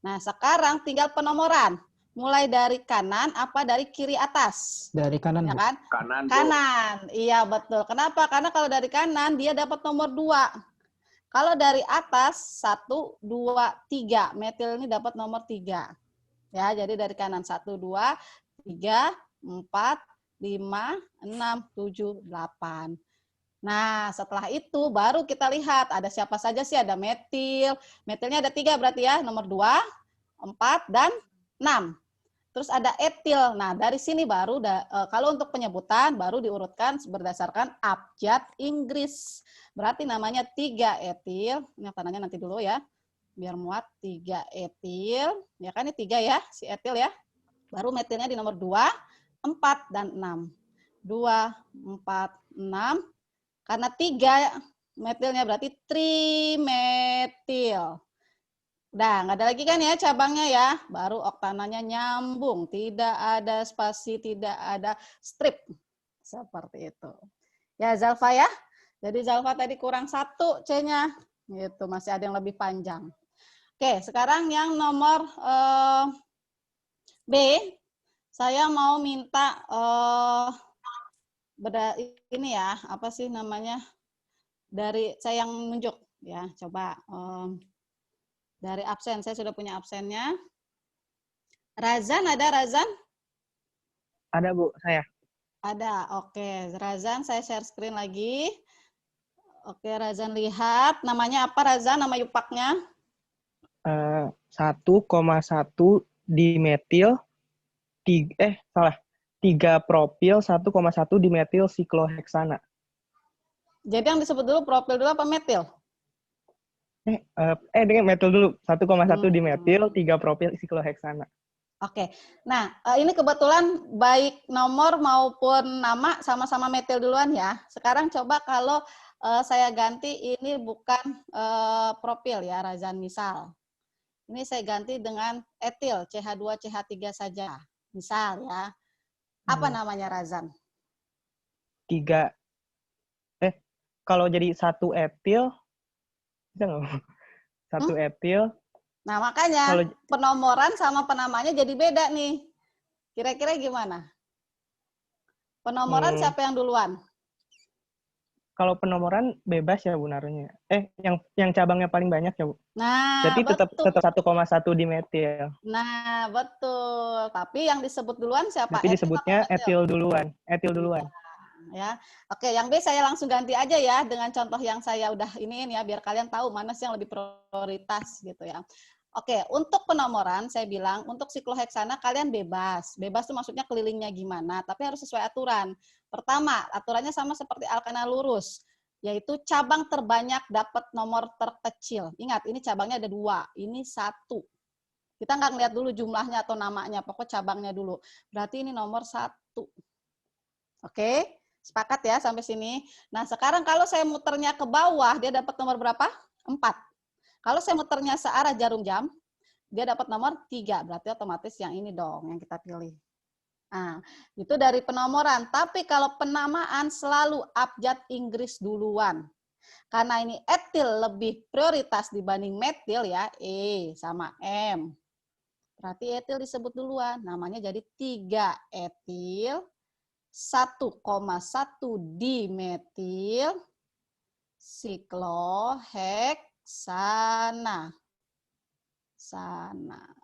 [SPEAKER 1] Nah, sekarang tinggal penomoran. Mulai dari kanan apa dari kiri atas?
[SPEAKER 5] Dari kanan,
[SPEAKER 1] Ya
[SPEAKER 5] Bu.
[SPEAKER 1] kan?
[SPEAKER 3] Kanan, Bu.
[SPEAKER 1] Kanan. Iya, betul. Kenapa? Karena kalau dari kanan dia dapat nomor 2. Kalau dari atas 1, 2, 3. Metil ini dapat nomor 3. Ya, jadi dari kanan 1, 2, 3, 4, 5, 6, 7, 8. Nah, setelah itu baru kita lihat ada siapa saja sih, ada metil. Metilnya ada 3 berarti ya, nomor 2, 4, dan 6. Terus ada etil. Nah, dari sini baru kalau untuk penyebutan baru diurutkan berdasarkan abjad Inggris. Berarti namanya 3 etil. Ini tandanya nanti dulu ya. Biar muat 3 etil. Ya kan ini 3 ya, si etil ya. Baru metilnya di nomor 2, 4, dan 6. 2, 4, 6. Karena 3 metilnya berarti trimetil. Udah, nggak ada lagi kan ya cabangnya ya. Baru oktananya nyambung. Tidak ada spasi, tidak ada strip. Seperti itu. Ya, Zalfa ya. Jadi Zalfa tadi kurang 1 C-nya. Gitu, masih ada yang lebih panjang. Oke, sekarang yang nomor B. Saya mau minta ini ya, apa sih namanya? Dari saya yang nunjuk ya, coba dari absen, saya sudah punya absennya. Razan ada Razan?
[SPEAKER 5] Ada, Bu, saya.
[SPEAKER 1] Ada, oke. Razan, saya share screen lagi. Oke, Razan lihat. Namanya apa Razan, nama yupaknya?
[SPEAKER 5] 1,1 dimetil, 3 propil, 1,1 dimetil sikloheksana.
[SPEAKER 1] Jadi yang disebut dulu propil dulu apa metil?
[SPEAKER 5] Dengan metil dulu. 1,1 dimetil, 3 propil sikloheksana.
[SPEAKER 1] Oke. Nah, ini kebetulan baik nomor maupun nama sama-sama metil duluan ya. Sekarang coba kalau saya ganti ini bukan propil ya, Razan misal. Ini saya ganti dengan etil, CH2, CH3 saja. Misal ya. Apa namanya Razan?
[SPEAKER 5] 3. Kalau jadi 1 etil, bisa nggak? 1 etil.
[SPEAKER 1] Nah, makanya penomoran sama penamanya jadi beda nih. Kira-kira gimana? Penomoran siapa yang duluan?
[SPEAKER 5] Kalau penomoran bebas ya, Bu, naruhnya. Yang cabangnya paling banyak ya, Bu.
[SPEAKER 1] Nah,
[SPEAKER 5] jadi tetap
[SPEAKER 1] betul.
[SPEAKER 5] 1,1 dimetil.
[SPEAKER 1] Nah, betul. Tapi yang disebut duluan siapa?
[SPEAKER 5] Tapi disebutnya etil duluan. Etil duluan.
[SPEAKER 1] Ya. Oke, yang B saya langsung ganti aja ya dengan contoh yang saya udah iniin ya, biar kalian tahu mana sih yang lebih prioritas gitu ya. Oke, untuk penomoran saya bilang untuk sikloheksana kalian bebas. Bebas itu maksudnya kelilingnya gimana, tapi harus sesuai aturan. Pertama, aturannya sama seperti alkana lurus, yaitu cabang terbanyak dapat nomor terkecil. Ingat, ini cabangnya ada 2, ini 1. Kita nggak ngeliat dulu jumlahnya atau namanya, pokok cabangnya dulu. Berarti ini nomor 1. Oke, sepakat ya sampai sini. Nah, sekarang kalau saya muternya ke bawah, dia dapat nomor berapa? 4. Kalau saya muternya searah jarum jam, dia dapat nomor 3. Berarti otomatis yang ini dong yang kita pilih. Nah, itu dari penomoran. Tapi kalau penamaan selalu abjad Inggris duluan. Karena ini etil lebih prioritas dibanding metil ya, E sama M. Berarti etil disebut duluan. Namanya jadi 3 etil 1,1 dimetil sikloheksana.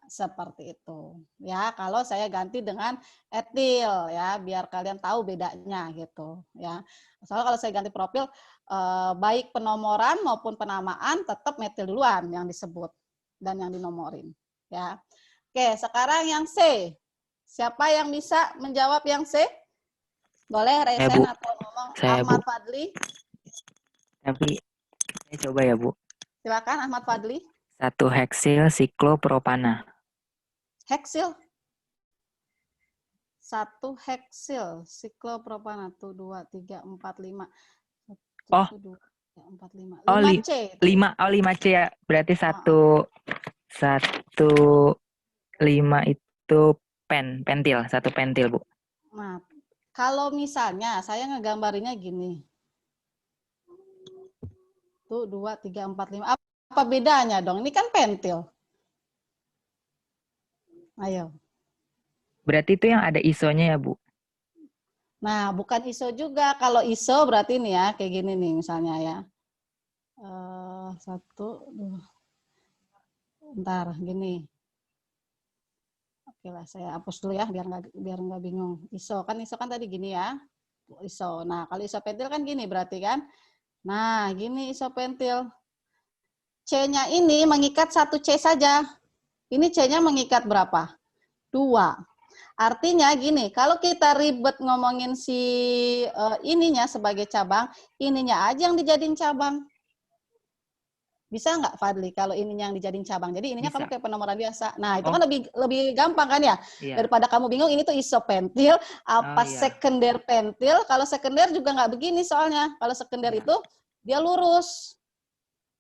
[SPEAKER 1] Seperti itu. Ya, kalau saya ganti dengan etil ya, biar kalian tahu bedanya gitu ya. Soalnya kalau saya ganti propil baik penomoran maupun penamaan tetap metil duluan yang disebut dan yang dinomorin ya. Oke, sekarang yang C. Siapa yang bisa menjawab yang C? Boleh
[SPEAKER 6] Saya,
[SPEAKER 1] resen
[SPEAKER 6] Bu.
[SPEAKER 1] atau ngomong
[SPEAKER 6] Saya,
[SPEAKER 1] Ahmad
[SPEAKER 6] Bu.
[SPEAKER 1] Fadli.
[SPEAKER 6] Tapi saya coba ya, Bu.
[SPEAKER 1] Silakan Ahmad Fadli.
[SPEAKER 6] 1 heksil siklopropana.
[SPEAKER 1] Heksil. 1 heksil siklopropana. 1, 2, 3, 4, 5. 1,
[SPEAKER 6] Oh.
[SPEAKER 1] 2, 3, 4, 5.
[SPEAKER 6] Oh,
[SPEAKER 1] 5C.
[SPEAKER 6] 5C ya. Berarti 1 5 itu pentil, 1 pentil, Bu.
[SPEAKER 1] Nah, kalau misalnya saya ngegambarinnya gini. 1, 2, 3, 4, 5. Apa bedanya dong? Ini kan pentil. Ayo.
[SPEAKER 6] Berarti itu yang ada isonya ya, Bu?
[SPEAKER 1] Nah, bukan ISO juga. Kalau ISO berarti nih ya, kayak gini nih misalnya ya. 1, 2. Ntar, gini. Oke lah, saya hapus dulu ya, biar nggak bingung. ISO kan tadi gini ya. ISO. Nah, kalau ISO pentil kan gini berarti kan. Nah, gini ISO pentil. C-nya ini mengikat 1 C saja. Ini C-nya mengikat berapa? 2. Artinya gini, kalau kita ribet ngomongin si ininya sebagai cabang, ininya aja yang dijadiin cabang. Bisa nggak Fadli kalau ininya yang dijadiin cabang? Jadi ininya
[SPEAKER 6] Bisa.
[SPEAKER 1] kamu kayak penomoran biasa. Nah, itu
[SPEAKER 6] Oh.
[SPEAKER 1] kan lebih gampang kan ya?
[SPEAKER 6] Iya.
[SPEAKER 1] Daripada kamu bingung ini tuh isopentil, apa
[SPEAKER 6] Oh, iya.
[SPEAKER 1] sekunder pentil. Kalau sekunder juga nggak begini soalnya. Kalau sekunder
[SPEAKER 6] Iya.
[SPEAKER 1] itu dia lurus.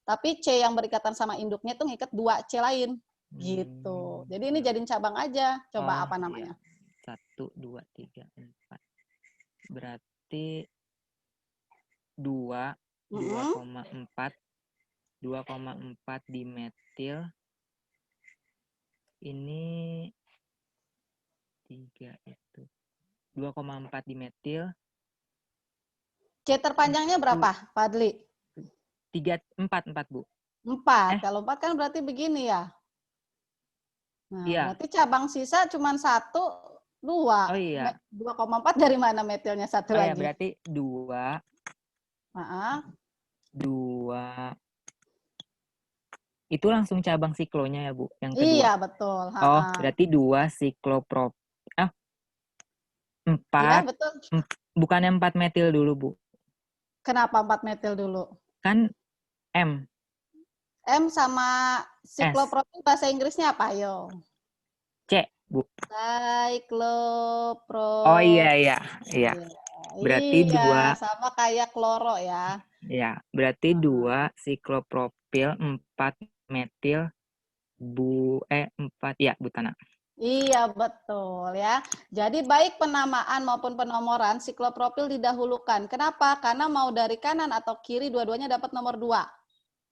[SPEAKER 1] Tapi C yang berikatan sama induknya tuh ngikat 2 C lain. Gitu. Jadi ini jadiin cabang aja. Coba apa namanya?
[SPEAKER 6] 1, 2, 3, 4. Berarti 2, 2,4. 2,4 dimetil. Ini 3 itu. 2,4 dimetil.
[SPEAKER 1] C terpanjangnya berapa, Fadli?
[SPEAKER 6] 4, Bu.
[SPEAKER 1] 4. Kalau 4 kan berarti begini ya. Nah,
[SPEAKER 6] Iya.
[SPEAKER 1] berarti cabang sisa cuma 1, 2.
[SPEAKER 6] Oh iya.
[SPEAKER 1] 2,4 dari mana metilnya satu
[SPEAKER 6] Oh ya,
[SPEAKER 1] lagi?
[SPEAKER 6] berarti 2. 2. Itu langsung cabang siklonya ya, Bu, yang kedua.
[SPEAKER 1] Iya, betul.
[SPEAKER 6] Oh, berarti 2 sikloprop. 4.
[SPEAKER 1] Iya, betul.
[SPEAKER 6] Bukannya 4 metil dulu, Bu.
[SPEAKER 1] Kenapa 4 metil dulu?
[SPEAKER 6] Kan M.
[SPEAKER 1] M sama siklopropil bahasa Inggrisnya apa? Ayo.
[SPEAKER 6] C, Bu.
[SPEAKER 1] Siklopropil.
[SPEAKER 6] Oh iya. Berarti
[SPEAKER 1] iya,
[SPEAKER 6] 2.
[SPEAKER 1] sama kayak kloro ya.
[SPEAKER 6] Ya, berarti 2 siklopropil, 4 metil, 4 ya, butana.
[SPEAKER 1] Iya, betul ya. Jadi baik penamaan maupun penomoran siklopropil didahulukan. Kenapa? Karena mau dari kanan atau kiri dua-duanya dapat nomor 2.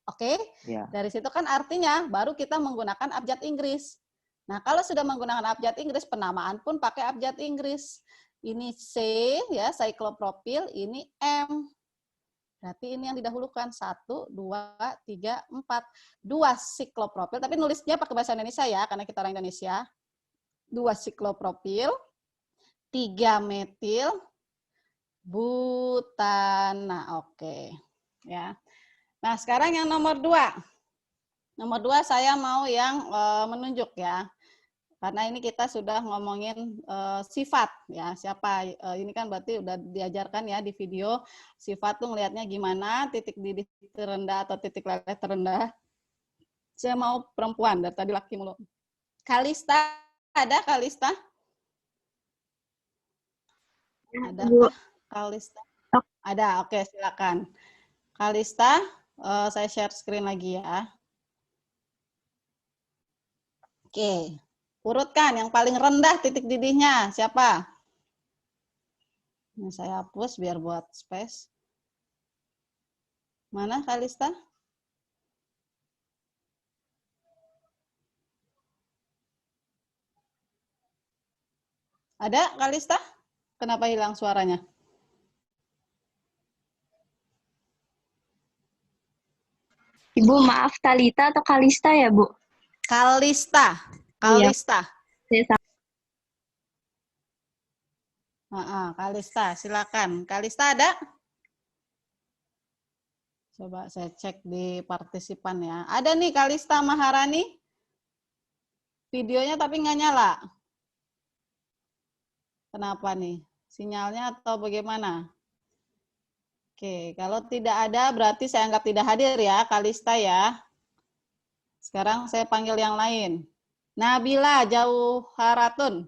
[SPEAKER 1] Oke?
[SPEAKER 6] Ya.
[SPEAKER 1] Dari situ kan artinya baru kita menggunakan abjad Inggris. Nah, kalau sudah menggunakan abjad Inggris, penamaan pun pakai abjad Inggris. Ini C ya, siklopropil, ini M. Berarti ini yang didahulukan 1, 2, 3, 4. 2 siklopropil, tapi nulisnya pakai bahasa Indonesia ya, karena kita orang Indonesia. 2 siklopropil, 3 metil, butana. Oke. Ya. Nah, sekarang yang nomor 2. Nomor 2 saya mau yang menunjuk ya. Karena ini kita sudah ngomongin sifat ya. Siapa ini kan berarti udah diajarkan ya di video sifat tuh ngelihatnya gimana, titik didih terendah atau titik leleh terendah. Saya mau perempuan, dari tadi laki mulu. Kalista, ada Kalista? Ada Kalista? Ada, oke silakan. Kalista, saya share screen lagi ya. Oke. Urutkan yang paling rendah titik didihnya siapa? Ini saya hapus biar buat space. Mana Kalista? Ada, Kalista? Kenapa hilang suaranya?
[SPEAKER 7] Ibu, maaf, Talita atau Kalista ya, Bu?
[SPEAKER 1] Kalista.
[SPEAKER 7] Iya.
[SPEAKER 1] Kalista.
[SPEAKER 7] Saya salah.
[SPEAKER 1] Kalista, silakan. Kalista ada? Coba saya cek di partisipan ya. Ada nih Kalista Maharani. Videonya tapi nggak nyala. Kenapa nih? Sinyalnya atau bagaimana? Oke, kalau tidak ada berarti saya anggap tidak hadir ya, Kalista ya. Sekarang saya panggil yang lain. Nabila Jauharatun.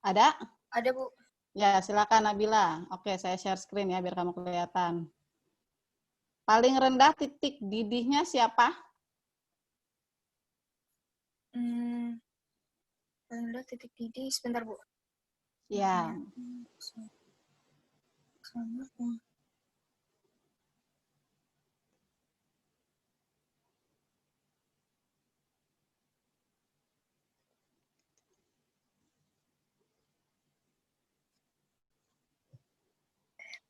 [SPEAKER 1] Ada?
[SPEAKER 8] Ada, Bu.
[SPEAKER 1] Ya, silakan Nabila. Oke, saya share screen ya biar kamu kelihatan. Paling rendah titik didihnya siapa?
[SPEAKER 8] Paling rendah titik didih, sebentar, Bu.
[SPEAKER 1] Ya.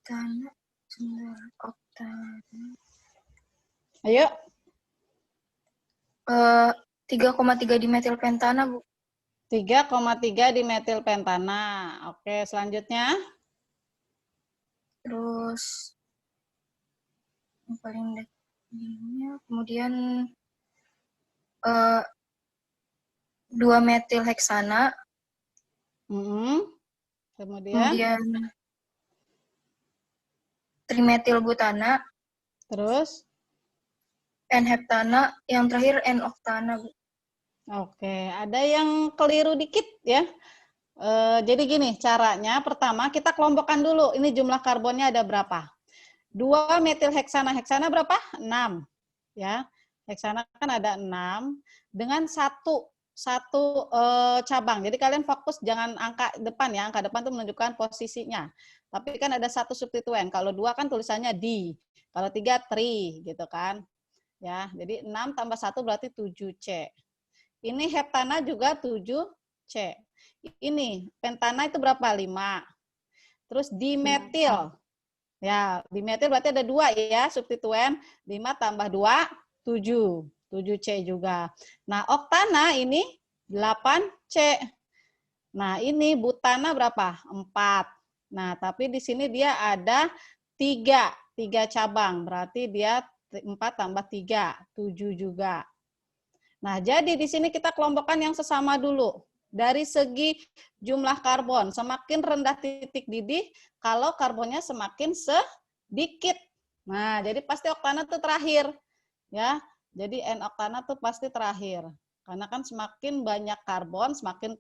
[SPEAKER 8] Tanah, sumber oktana.
[SPEAKER 1] Ayo.
[SPEAKER 8] 3,3 dimetilpentana, Bu.
[SPEAKER 1] 3,3 dimetilpentana. Oke, selanjutnya.
[SPEAKER 8] Terus yang paling dekatnya, kemudian 2 metilheksana,
[SPEAKER 1] Kemudian
[SPEAKER 8] trimetilbutana,
[SPEAKER 1] terus.
[SPEAKER 8] N-heptana, yang terakhir N-oktana, Bu.
[SPEAKER 1] Oke, ada yang keliru dikit ya. Jadi gini, caranya pertama kita kelompokkan dulu. Ini jumlah karbonnya ada berapa? 2 metilheksana. Heksana berapa? 6. Ya. Heksana kan ada 6 dengan satu cabang. Jadi kalian fokus jangan angka depan ya. Angka depan itu menunjukkan posisinya. Tapi kan ada satu substituen. Kalau 2 kan tulisannya di. Kalau 3 tri gitu kan. Ya, jadi 6 tambah 1 berarti 7C. Ini heptana juga 7C. Ini pentana itu berapa? 5. Terus dimetil. Ya, dimetil berarti ada 2 ya, substituen. 5 tambah 2, 7. 7C juga. Nah, oktana ini 8C. Nah, ini butana berapa? 4. Nah, tapi di sini dia ada 3 cabang. Berarti dia 4 tambah 3, 7 juga. Nah, jadi di sini kita kelompokkan yang sesama dulu. Dari segi jumlah karbon, semakin rendah titik didih, kalau karbonnya semakin sedikit. Nah, jadi pasti oktana itu terakhir. Ya, jadi N-oktana itu pasti terakhir. Karena kan semakin banyak karbon, semakin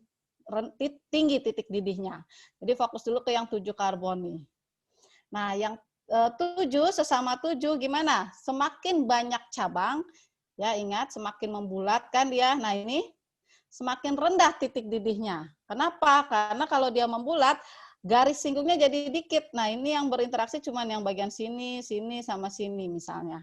[SPEAKER 1] tinggi titik didihnya. Jadi fokus dulu ke yang 7 karbon nih. Nah, yang 7, sesama 7 gimana? Semakin banyak cabang, ya ingat semakin membulat kan dia. Nah ini semakin rendah titik didihnya. Kenapa? Karena kalau dia membulat, garis singgungnya jadi dikit. Nah ini yang berinteraksi cuma yang bagian sini, sini, sama sini misalnya.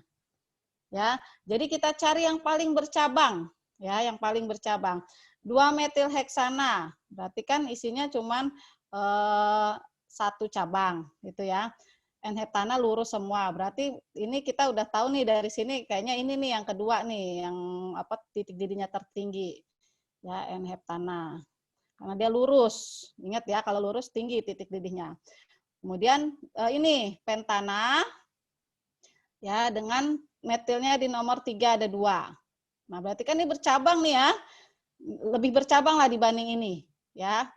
[SPEAKER 1] Ya, jadi kita cari yang paling bercabang. Ya, yang paling bercabang. 2 metilheksana, berarti kan isinya cuma 1 cabang, gitu ya. N-heptana lurus semua. Berarti ini kita udah tahu nih dari sini kayaknya ini nih yang kedua nih yang apa titik didihnya tertinggi. Ya, N-heptana. Karena dia lurus. Ingat ya kalau lurus tinggi titik didihnya. Kemudian ini pentana ya dengan metilnya di nomor 3 ada 2. Nah, berarti kan ini bercabang nih ya. Lebih bercabang lah dibanding ini, ya.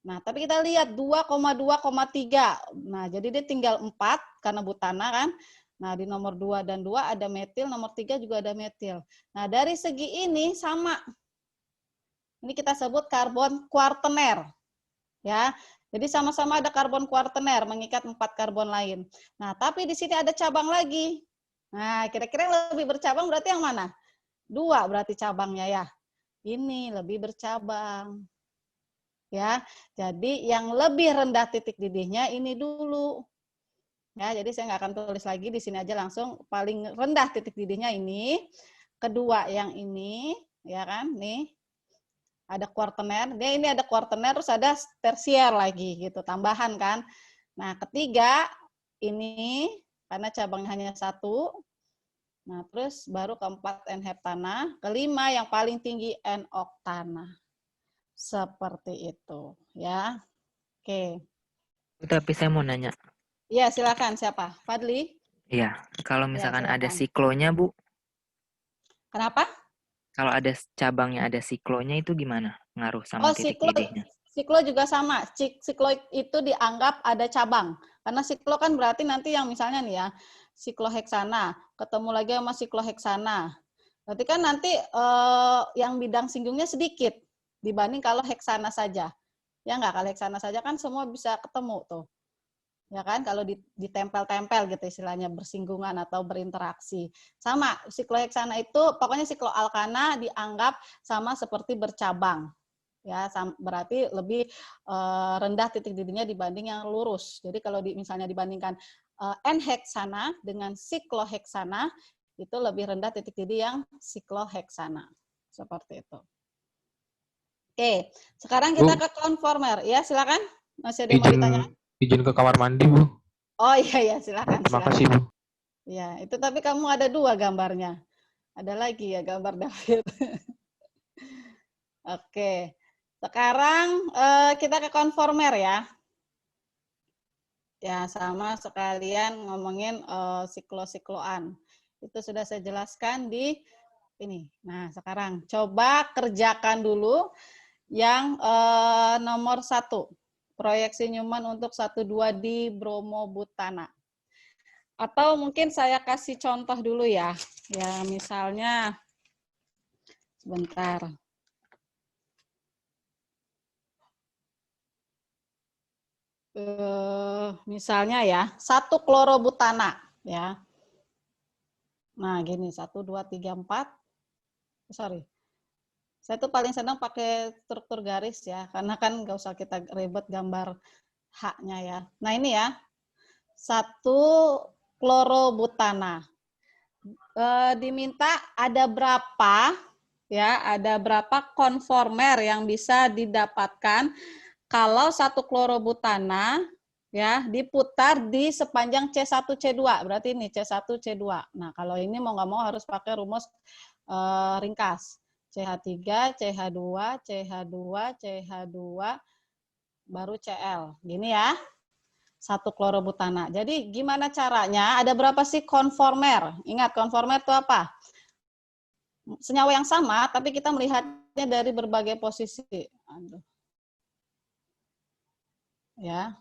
[SPEAKER 1] Nah, tapi kita lihat 2,2,3. Nah, jadi dia tinggal 4 karena butana kan. Nah, di nomor 2 dan 2 ada metil, nomor 3 juga ada metil. Nah, dari segi ini sama. Ini kita sebut karbon kuartener. Ya. Jadi sama-sama ada karbon kuartener mengikat 4 karbon lain. Nah, tapi di sini ada cabang lagi. Nah, kira-kira yang lebih bercabang berarti yang mana? 2 berarti cabangnya ya. Ini lebih bercabang. Ya, jadi yang lebih rendah titik didihnya ini dulu. Ya, jadi saya nggak akan tulis lagi di sini aja langsung paling rendah titik didihnya ini, kedua yang ini, ya kan, nih. Ada kuartener, ini ada kuartener, terus ada tersier lagi gitu, tambahan kan. Nah, ketiga ini karena cabangnya hanya satu. Nah, terus baru keempat N-heptana, kelima yang paling tinggi N-oktana. Seperti itu, ya. Oke.
[SPEAKER 6] Tapi saya mau nanya.
[SPEAKER 1] Iya, silakan. Siapa? Fadli?
[SPEAKER 6] Iya, kalau
[SPEAKER 1] Ya,
[SPEAKER 6] misalkan ada
[SPEAKER 1] silakan.
[SPEAKER 6] siklonya, Bu.
[SPEAKER 1] Kenapa?
[SPEAKER 6] Kalau ada cabangnya ada siklonya itu gimana? Ngaruh sama
[SPEAKER 1] Oh,
[SPEAKER 6] titik didihnya.
[SPEAKER 1] siklo juga sama. Siklo itu dianggap ada cabang. Karena siklo kan berarti nanti yang misalnya nih ya, sikloheksana, ketemu lagi sama sikloheksana. Berarti kan nanti yang bidang singgungnya sedikit dibanding kalau heksana saja. Ya enggak, kalau heksana saja kan semua bisa ketemu tuh. Ya kan, kalau ditempel-tempel gitu istilahnya, bersinggungan atau berinteraksi. Sama, sikloheksana itu, pokoknya sikloalkana dianggap sama seperti bercabang. Ya, berarti lebih rendah titik didihnya dibanding yang lurus. Jadi kalau misalnya dibandingkan N-heksana dengan sikloheksana, itu lebih rendah titik didih yang sikloheksana. Seperti itu. Oke, sekarang kita ke konformer. Ya, silakan. Masih ada yang mau ditanyakan?
[SPEAKER 9] Izin ke kamar mandi, Bu.
[SPEAKER 1] Oh iya, silakan.
[SPEAKER 9] Terima kasih, Bu.
[SPEAKER 1] Ya, itu tapi kamu ada 2 gambarnya. Ada lagi ya gambar David. Oke, sekarang kita ke konformer ya. Ya, sama sekalian ngomongin siklo-sikloan. Itu sudah saya jelaskan di ini. Nah, sekarang coba kerjakan dulu yang nomor 1. Proyeksi Newman untuk 1,2 di bromobutana. Atau mungkin saya kasih contoh dulu ya. Ya, misalnya sebentar. Misalnya ya, 1 klorobutana ya. Nah, gini, 1 2 3 4. Sorry. Saya tuh paling senang pakai struktur garis ya, karena kan nggak usah kita ribet gambar H-nya ya. Nah, ini ya. 1 klorobutana. Diminta ada berapa ya, ada berapa konformer yang bisa didapatkan kalau 1 klorobutana ya diputar di sepanjang C1C2. Berarti ini C1C2. Nah, kalau ini mau nggak mau harus pakai rumus ringkas. CH3, CH2, CH2, CH2 baru Cl. Gini ya. 1 klorobutana. Jadi gimana caranya? Ada berapa sih konformer? Ingat, konformer itu apa? Senyawa yang sama, tapi kita melihatnya dari berbagai posisi. Aduh. Ya.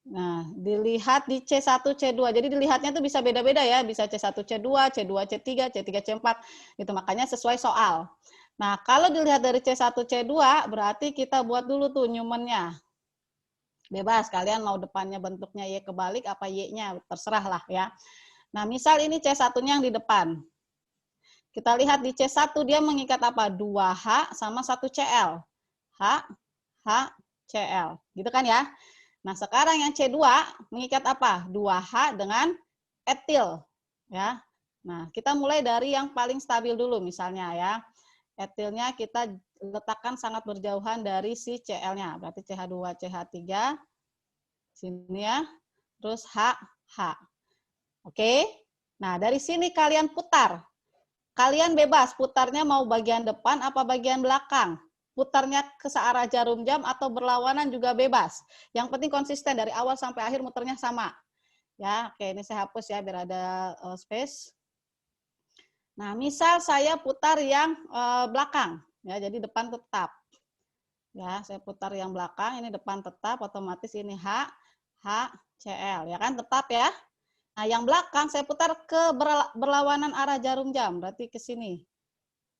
[SPEAKER 1] Nah, dilihat di C1, C2. Jadi dilihatnya tuh bisa beda-beda ya. Bisa C1, C2, C2, C3, C3, C4. Gitu, makanya sesuai soal. Nah, kalau dilihat dari C1, C2, berarti kita buat dulu tuh Newman-nya. Bebas, kalian mau depannya bentuknya Y kebalik apa Y-nya, terserah lah ya. Nah, misal ini C1-nya yang di depan. Kita lihat di C1 dia mengikat apa? 2H sama 1 Cl. H, Cl. Gitu kan ya? Nah, sekarang yang C2 mengikat apa? 2H dengan etil. Ya. Nah, kita mulai dari yang paling stabil dulu misalnya ya. Etilnya kita letakkan sangat berjauhan dari si Cl-nya. Berarti CH2, CH3. Sini ya. Terus H. Oke. Nah, dari sini kalian putar. Kalian bebas putarnya mau bagian depan apa bagian belakang. Putarnya ke searah jarum jam atau berlawanan juga bebas. Yang penting konsisten dari awal sampai akhir muternya sama. Ya, oke, ini saya hapus ya biar ada space. Nah, misal saya putar yang belakang, ya, jadi depan tetap. Ya, saya putar yang belakang, ini depan tetap, otomatis ini H, Cl, ya kan, tetap ya. Nah, yang belakang saya putar ke berlawanan arah jarum jam, berarti ke sini.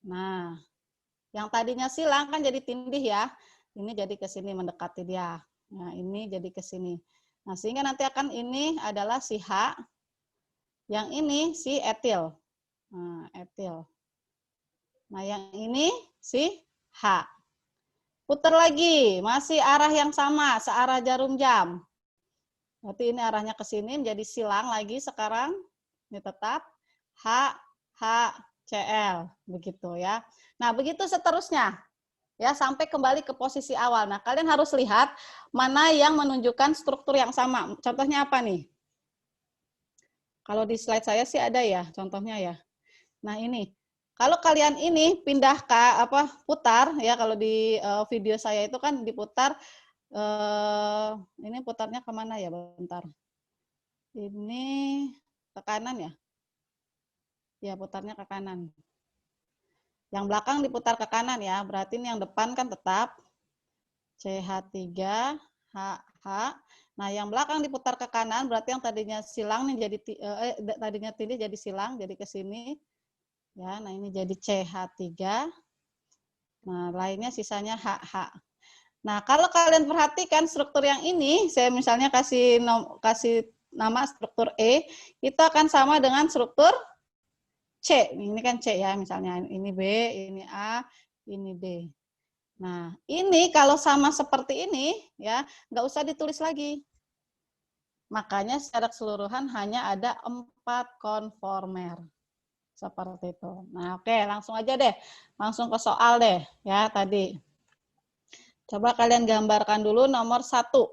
[SPEAKER 1] Nah, yang tadinya silang kan jadi tindih ya. Ini jadi ke sini mendekati dia. Nah, ini jadi ke sini. Nah, sehingga nanti akan ini adalah si H. Yang ini si etil. Nah, etil. Nah, yang ini si H. Putar lagi, masih arah yang sama, searah jarum jam. Berarti ini arahnya ke sini, menjadi silang lagi sekarang. Ini tetap H, Cl, begitu ya. Nah, begitu seterusnya. Ya, sampai kembali ke posisi awal. Nah, kalian harus lihat mana yang menunjukkan struktur yang sama. Contohnya apa nih? Kalau di slide saya sih ada ya, contohnya ya. Nah, ini. Kalau kalian ini pindah ke putar ya, kalau di video saya itu kan diputar ini putarnya kemana ya, bentar. Ini ke kanan ya? Ya, putarnya ke kanan. Yang belakang diputar ke kanan ya, berarti ini yang depan kan tetap CH3, HH. Nah, yang belakang diputar ke kanan, berarti yang tadinya silang nih jadi tadinya tindih jadi silang, jadi ke sini. Ya, nah ini jadi CH3. Nah, lainnya sisanya HH. Nah, kalau kalian perhatikan struktur yang ini, saya misalnya kasih nama struktur E, itu akan sama dengan struktur C. Ini kan C ya, misalnya ini B, ini A, ini D. Nah, ini kalau sama seperti ini, ya nggak usah ditulis lagi. Makanya secara keseluruhan hanya ada 4 konformer. Seperti itu. Nah, oke, langsung aja deh. Langsung ke soal deh, ya tadi. Coba kalian gambarkan dulu nomor 1.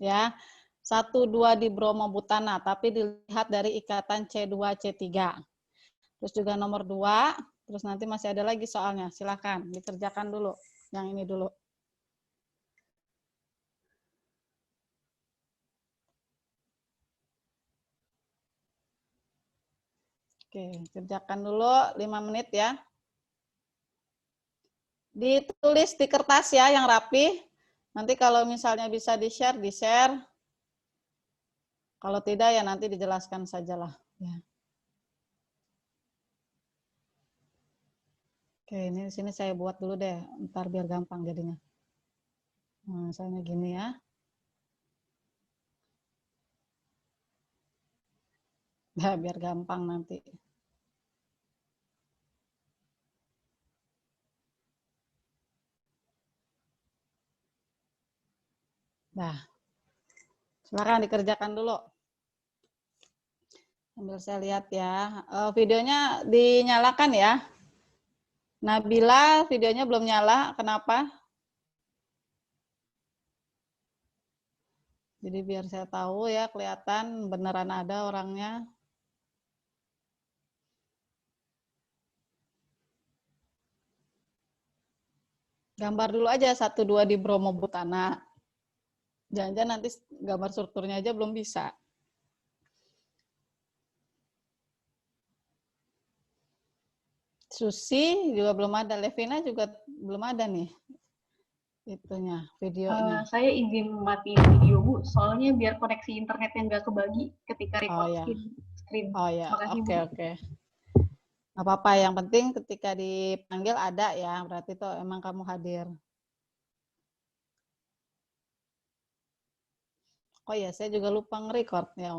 [SPEAKER 1] Ya. 1, 2 di bromobutana, tapi dilihat dari ikatan C2, C3. Terus juga nomor 2, terus nanti masih ada lagi soalnya. Silakan dikerjakan dulu. Yang ini dulu. Oke, kerjakan dulu 5 menit ya. Ditulis di kertas ya yang rapi. Nanti kalau misalnya bisa di-share, di-share. Kalau tidak ya nanti dijelaskan sajalah. Ya. Oke, ini di sini saya buat dulu deh, ntar biar gampang jadinya. Nah, misalnya gini ya. Nah, biar gampang nanti. Nah, silakan dikerjakan dulu. Sambil saya lihat ya. Videonya dinyalakan ya. Nabila, videonya belum nyala. Kenapa? Jadi biar saya tahu ya, kelihatan beneran ada orangnya. Gambar dulu aja 1, 2 di bromobutana. Jangan-jangan nanti gambar strukturnya aja belum bisa. Susi juga belum ada, Levina juga belum ada nih. Itunya, videonya.
[SPEAKER 2] Saya izin matiin video, Bu. Soalnya biar koneksi internetnya nggak kebagi ketika record screen.
[SPEAKER 1] Oh ya,
[SPEAKER 2] Makasih, Bu.
[SPEAKER 1] oke. Nggak apa-apa, yang penting ketika dipanggil ada ya, berarti itu emang kamu hadir. Oh ya, saya juga lupa nge-record ya,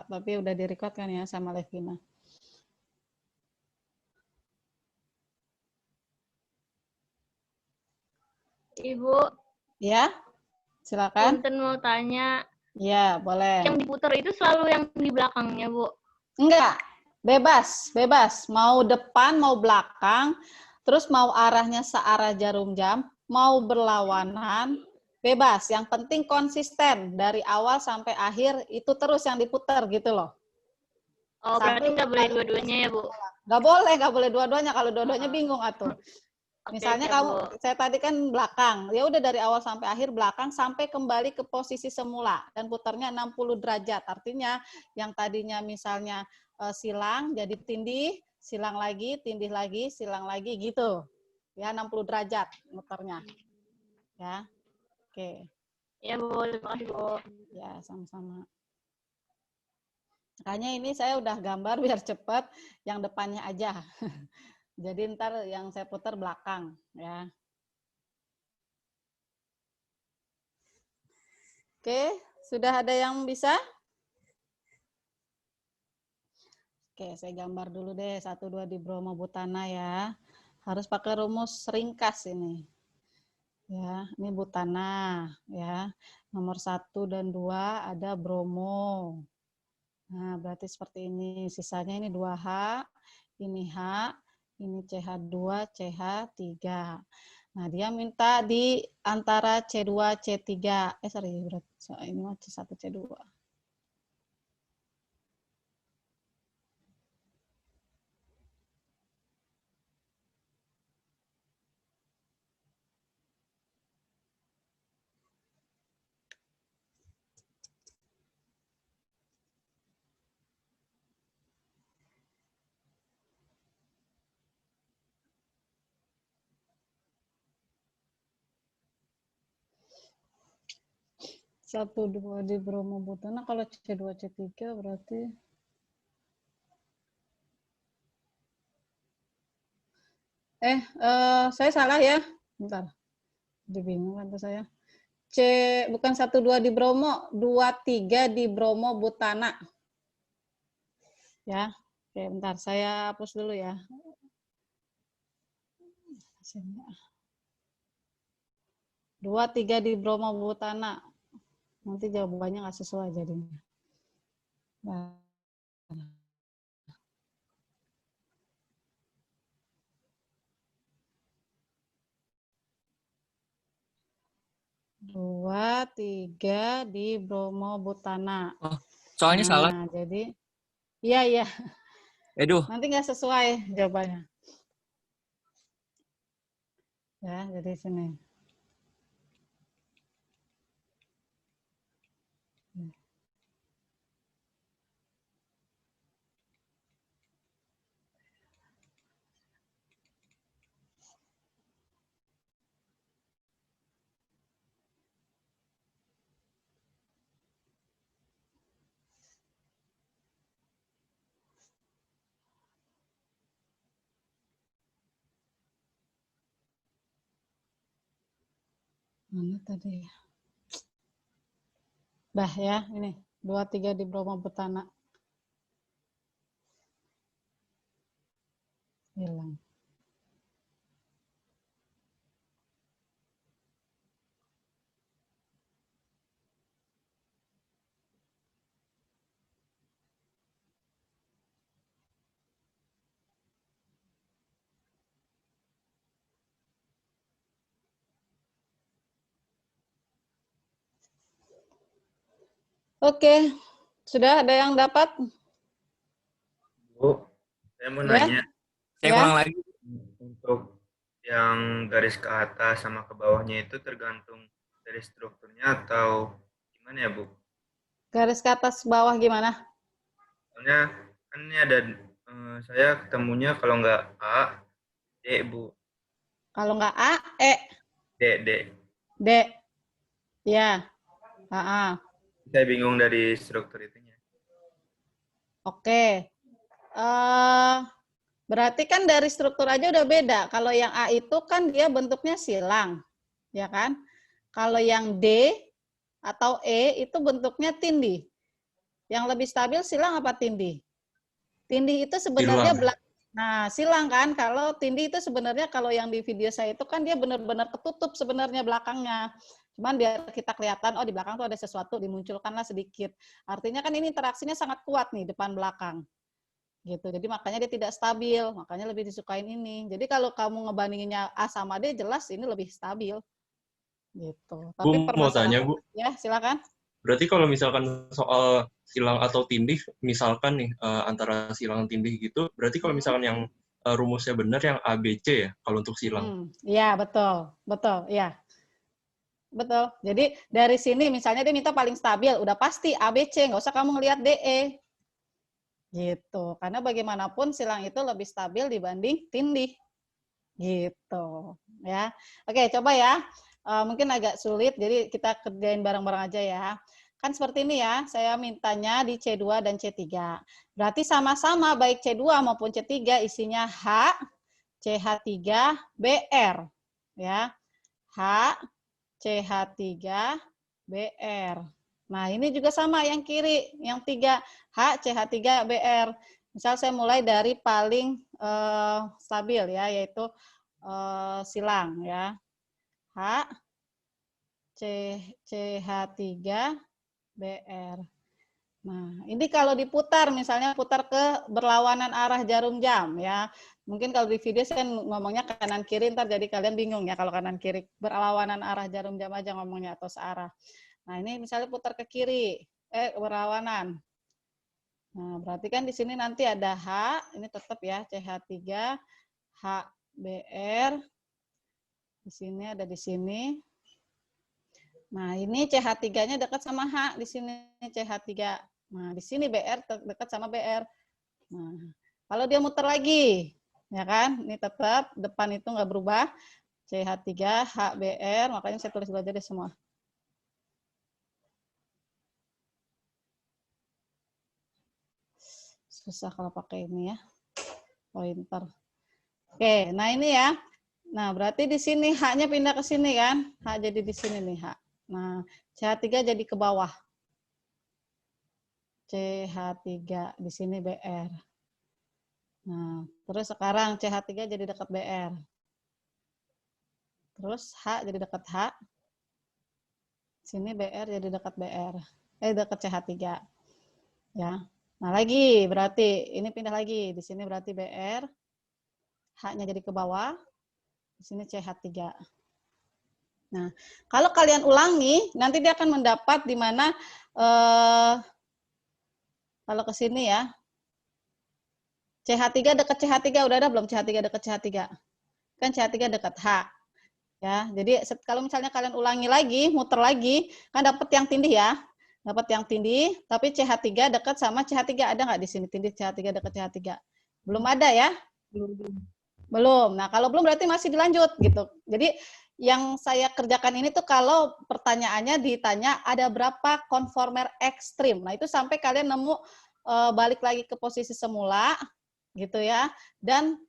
[SPEAKER 1] tapi udah di-record kan ya sama Levina.
[SPEAKER 9] Ibu.
[SPEAKER 1] Ya, silakan.
[SPEAKER 9] Punten mau tanya.
[SPEAKER 1] Ya, boleh.
[SPEAKER 9] Yang diputar itu selalu yang di belakangnya, Bu?
[SPEAKER 1] Enggak, bebas. Mau depan, mau belakang, terus mau arahnya searah jarum jam, mau berlawanan, bebas. Yang penting konsisten dari awal sampai akhir itu terus yang diputar gitu loh.
[SPEAKER 9] Oh, berarti nggak boleh dua-duanya ya, Bu?
[SPEAKER 1] Nggak boleh dua-duanya. Kalau dua-duanya bingung atuh. Misalnya kamu, saya tadi kan belakang, ya udah dari awal sampai akhir belakang sampai kembali ke posisi semula dan putarnya 60 derajat. Artinya yang tadinya misalnya silang jadi tindih, silang lagi, tindih lagi, silang lagi gitu. Ya 60 derajat muternya. Ya. Oke.
[SPEAKER 9] Ya, Bu. Terima kasih, Bu.
[SPEAKER 1] Ya, sama-sama. Makanya ini saya udah gambar biar cepat, yang depannya aja. Jadi ntar yang saya putar belakang ya. Oke, sudah ada yang bisa? Oke, saya gambar dulu deh 1, 2 di bromobutana ya. Harus pakai rumus ringkas ini. Ya, ini butana ya. Nomor 1 dan 2 ada bromo. Nah, berarti seperti ini. Sisanya ini 2H, ini H, ini CH2, CH3. Nah, dia minta di antara C2, C3. Sorry, ini mah C1, C2. Satu dua di bromobutana, kalau C2 C3 berarti saya salah ya. Bentar. Dibingung kan saya. Bukan 1,2 di bromo, 2,3 di bromobutana. Ya. Oke, bentar saya hapus dulu ya. 2,3 di bromobutana. Nanti jawabannya nggak sesuai jadinya. Nah. 2,3 di bromobutana.
[SPEAKER 4] Oh, soalnya salah.
[SPEAKER 1] Jadi, iya.
[SPEAKER 4] Aduh.
[SPEAKER 1] Nanti nggak sesuai jawabannya. Ya, jadi sini. Mana tadi ya? Dah ya, ini 2,3 di bromobutana. Hilang. Oke, sudah ada yang dapat?
[SPEAKER 3] Bu, saya mau
[SPEAKER 1] Ya?
[SPEAKER 3] nanya.
[SPEAKER 4] Saya
[SPEAKER 1] Ya?
[SPEAKER 4] ulang lagi.
[SPEAKER 3] Untuk yang garis ke atas sama ke bawahnya itu tergantung dari strukturnya atau gimana ya, Bu?
[SPEAKER 1] Garis ke atas bawah gimana?
[SPEAKER 3] Soalnya kan ini ada, saya ketemunya kalau nggak A, D, Bu.
[SPEAKER 1] Kalau nggak A, E.
[SPEAKER 3] D.
[SPEAKER 1] D. Ya. AA.
[SPEAKER 3] Saya bingung dari struktur itunya.
[SPEAKER 1] Oke. Berarti kan dari struktur aja udah beda. Kalau yang A itu kan dia bentuknya silang. Ya kan? Kalau yang D atau E itu bentuknya tindih. Yang lebih stabil silang apa tindih? Tindih itu sebenarnya silang kan. Kalau tindih itu sebenarnya kalau yang di video saya itu kan dia benar-benar ketutup sebenarnya belakangnya. Cuman biar kita kelihatan, oh di belakang tuh ada sesuatu, dimunculkanlah sedikit. Artinya kan ini interaksinya sangat kuat nih depan belakang. Gitu. Jadi makanya dia tidak stabil, makanya lebih disukain ini. Jadi kalau kamu ngebandinginnya A sama D jelas ini lebih stabil. Gitu. Tapi
[SPEAKER 10] Bu, mau tanya, Bu.
[SPEAKER 1] Ya, silakan.
[SPEAKER 10] Berarti kalau misalkan soal silang atau tindih, misalkan nih antara silang tindih gitu, berarti kalau misalkan yang rumusnya benar yang ABC ya, kalau untuk silang.
[SPEAKER 1] Iya, betul, ya. Betul. Jadi dari sini misalnya dia minta paling stabil, udah pasti ABC, nggak usah kamu ngelihat DE. Gitu. Karena bagaimanapun silang itu lebih stabil dibanding tindih. Gitu. Ya. Oke, coba ya. Mungkin agak sulit, jadi kita kerjain bareng-bareng aja ya. Kan seperti ini ya, saya mintanya di C2 dan C3. Berarti sama-sama baik C2 maupun C3 isinya H, CH3, BR. Ya. H, CH3, BR. Nah, ini juga sama yang kiri, yang 3, H, CH3, BR. Misal saya mulai dari paling stabil ya, yaitu silang ya. H, CH3, BR. Nah, ini kalau diputar, misalnya putar ke berlawanan arah jarum jam ya. Mungkin kalau di video saya ngomongnya kanan kiri, ntar jadi kalian bingung ya kalau kanan kiri. Berlawanan arah jarum jam aja ngomongnya atau searah. Nah, ini misalnya putar ke kiri, berlawanan. Nah, berarti kan di sini nanti ada H, ini tetap ya, CH3, HBr. Di sini ada di sini. Nah, ini CH3-nya dekat sama H, di sini CH3. Nah, di sini BR dekat sama BR. Nah, kalau dia muter lagi, ya kan? Ini tetap depan itu nggak berubah. CH3, HBr, makanya saya tulis dulu aja deh semua. Susah kalau pakai ini ya, pointer. Oke, nah ini ya. Nah, berarti di sini H-nya pindah ke sini kan? H jadi di sini nih H. Nah, CH3 jadi ke bawah. CH3 di sini BR. Nah, terus sekarang CH3 jadi dekat BR. Terus H jadi dekat H. Sini BR jadi dekat BR. Dekat CH3. Ya. Nah, lagi berarti ini pindah lagi. Di sini berarti BR. H-nya jadi ke bawah. Di sini CH3. Nah, kalau kalian ulangi, nanti dia akan mendapat di mana kalau ke sini ya, CH3 dekat CH3, udah ada belum CH3 dekat CH3? Kan CH3 dekat H. Ya, jadi kalau misalnya kalian ulangi lagi, muter lagi, kan dapat yang tindih ya. Dapat yang tindih, tapi CH3 dekat sama CH3. Ada nggak di sini tindih CH3 dekat CH3? Belum ada ya? Belum. Nah, kalau belum berarti masih dilanjut gitu. Jadi yang saya kerjakan ini tuh kalau pertanyaannya ditanya ada berapa konformer ekstrim. Nah, itu sampai kalian nemu balik lagi ke posisi semula gitu ya. Dan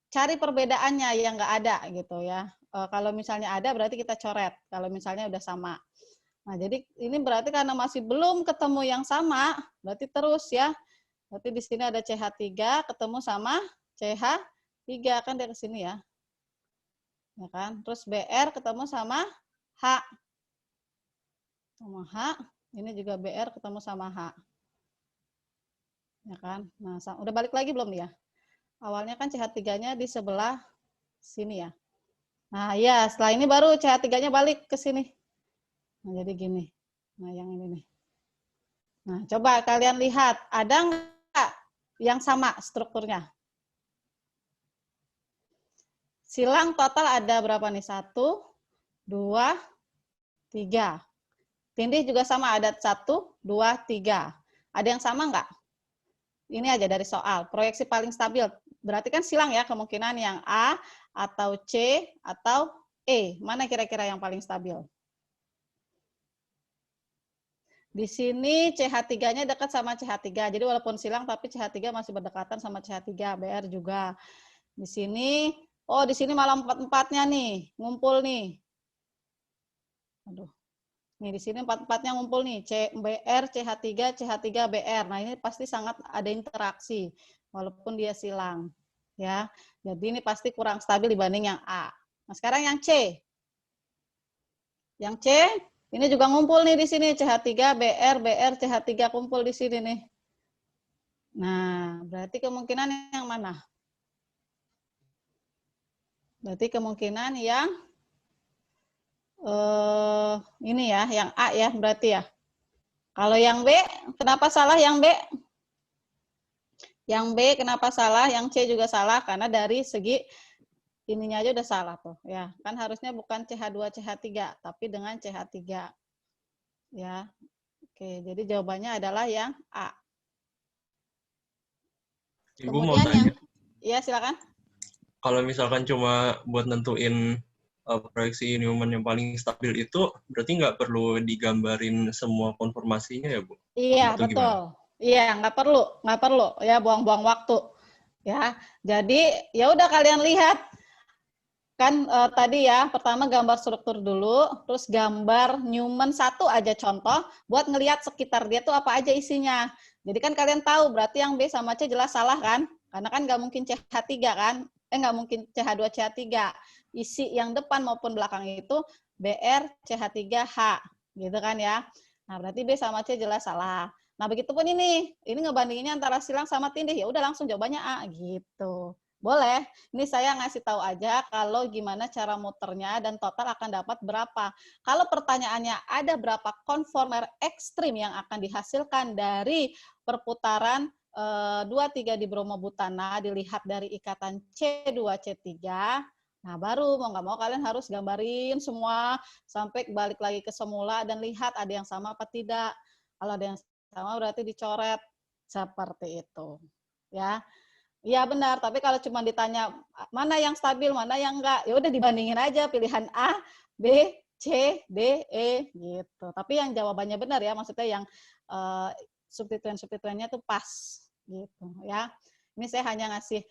[SPEAKER 1] cari perbedaannya yang nggak ada gitu ya. Kalau misalnya ada berarti kita coret. Kalau misalnya udah sama. Nah, jadi ini berarti karena masih belum ketemu yang sama, berarti terus ya. Berarti di sini ada CH3 ketemu sama CH3 kan dia ke sini ya. Ya kan? Terus BR ketemu sama H. Sama H, ini juga BR ketemu sama H. Ya kan? Nah, udah balik lagi belum ya? Awalnya kan CH3-nya di sebelah sini ya. Nah, ya, setelah ini baru CH3-nya balik ke sini. Nah, jadi gini. Nah, yang ini nih. Nah, coba kalian lihat, ada nggak yang sama strukturnya? Silang total ada berapa nih? 1, 2, 3. Tindih juga sama, ada 1, 2, 3. Ada yang sama nggak? Ini aja dari soal. Proyeksi paling stabil. Berarti kan silang ya, kemungkinan yang A, atau C, atau E. Mana kira-kira yang paling stabil? Di sini CH3-nya dekat sama CH3. Jadi walaupun silang, tapi CH3 masih berdekatan sama CH3. BR juga. Di sini, oh di sini malah 4-4-nya nih, ngumpul nih. Aduh. Nih di sini 4-4-nya ngumpul nih, BR, CH3, CH3, BR. Nah, ini pasti sangat ada interaksi walaupun dia silang. Ya. Jadi ini pasti kurang stabil dibanding yang A. Nah, sekarang yang C. Yang C ini juga ngumpul nih di sini CH3, BR, BR, CH3 kumpul di sini nih. Nah, berarti kemungkinan yang mana? Berarti kemungkinan yang ini ya, yang A ya berarti ya. Kalau yang B, kenapa salah yang B? Yang B kenapa salah? Yang C juga salah karena dari segi ininya aja udah salah tuh ya. Kan harusnya bukan CH2 CH3 tapi dengan CH3. Ya. Oke, jadi jawabannya adalah yang A.
[SPEAKER 10] Ibu
[SPEAKER 1] Kemudian
[SPEAKER 10] mau tanya.
[SPEAKER 1] Ya, silakan.
[SPEAKER 10] Kalau misalkan cuma buat nentuin proyeksi Newman yang paling stabil itu berarti nggak perlu digambarin semua konformasinya ya, Bu?
[SPEAKER 1] Iya, betul. Gimana? Iya, nggak perlu ya buang-buang waktu. Ya, jadi ya udah kalian lihat kan tadi ya pertama gambar struktur dulu, terus gambar Newman 1 aja contoh buat ngelihat sekitar dia tuh apa aja isinya. Jadi kan kalian tahu berarti yang B sama C jelas salah kan? Karena kan nggak mungkin CH3 kan? Nggak mungkin CH2 CH3. Isi yang depan maupun belakang itu BR CH3H gitu kan ya. Nah, berarti B sama C jelas salah. Nah, begitupun ini ngebandinginnya antara silang sama tindih, ya udah langsung jawabannya A gitu. Boleh. Ini saya ngasih tahu aja kalau gimana cara muternya dan total akan dapat berapa. Kalau pertanyaannya ada berapa konformer ekstrim yang akan dihasilkan dari perputaran 2-3 di bromobutana dilihat dari ikatan C2C3. Nah, baru mau nggak mau kalian harus gambarin semua sampai balik lagi ke semula dan lihat ada yang sama apa tidak. Kalau ada yang sama berarti dicoret seperti itu. Ya. Iya benar, tapi kalau cuma ditanya mana yang stabil, mana yang enggak, ya udah dibandingin aja pilihan A, B, C, D, E gitu. Tapi yang jawabannya benar ya, maksudnya yang substituen-substituennya tuh pas gitu ya. Ini saya hanya ngasih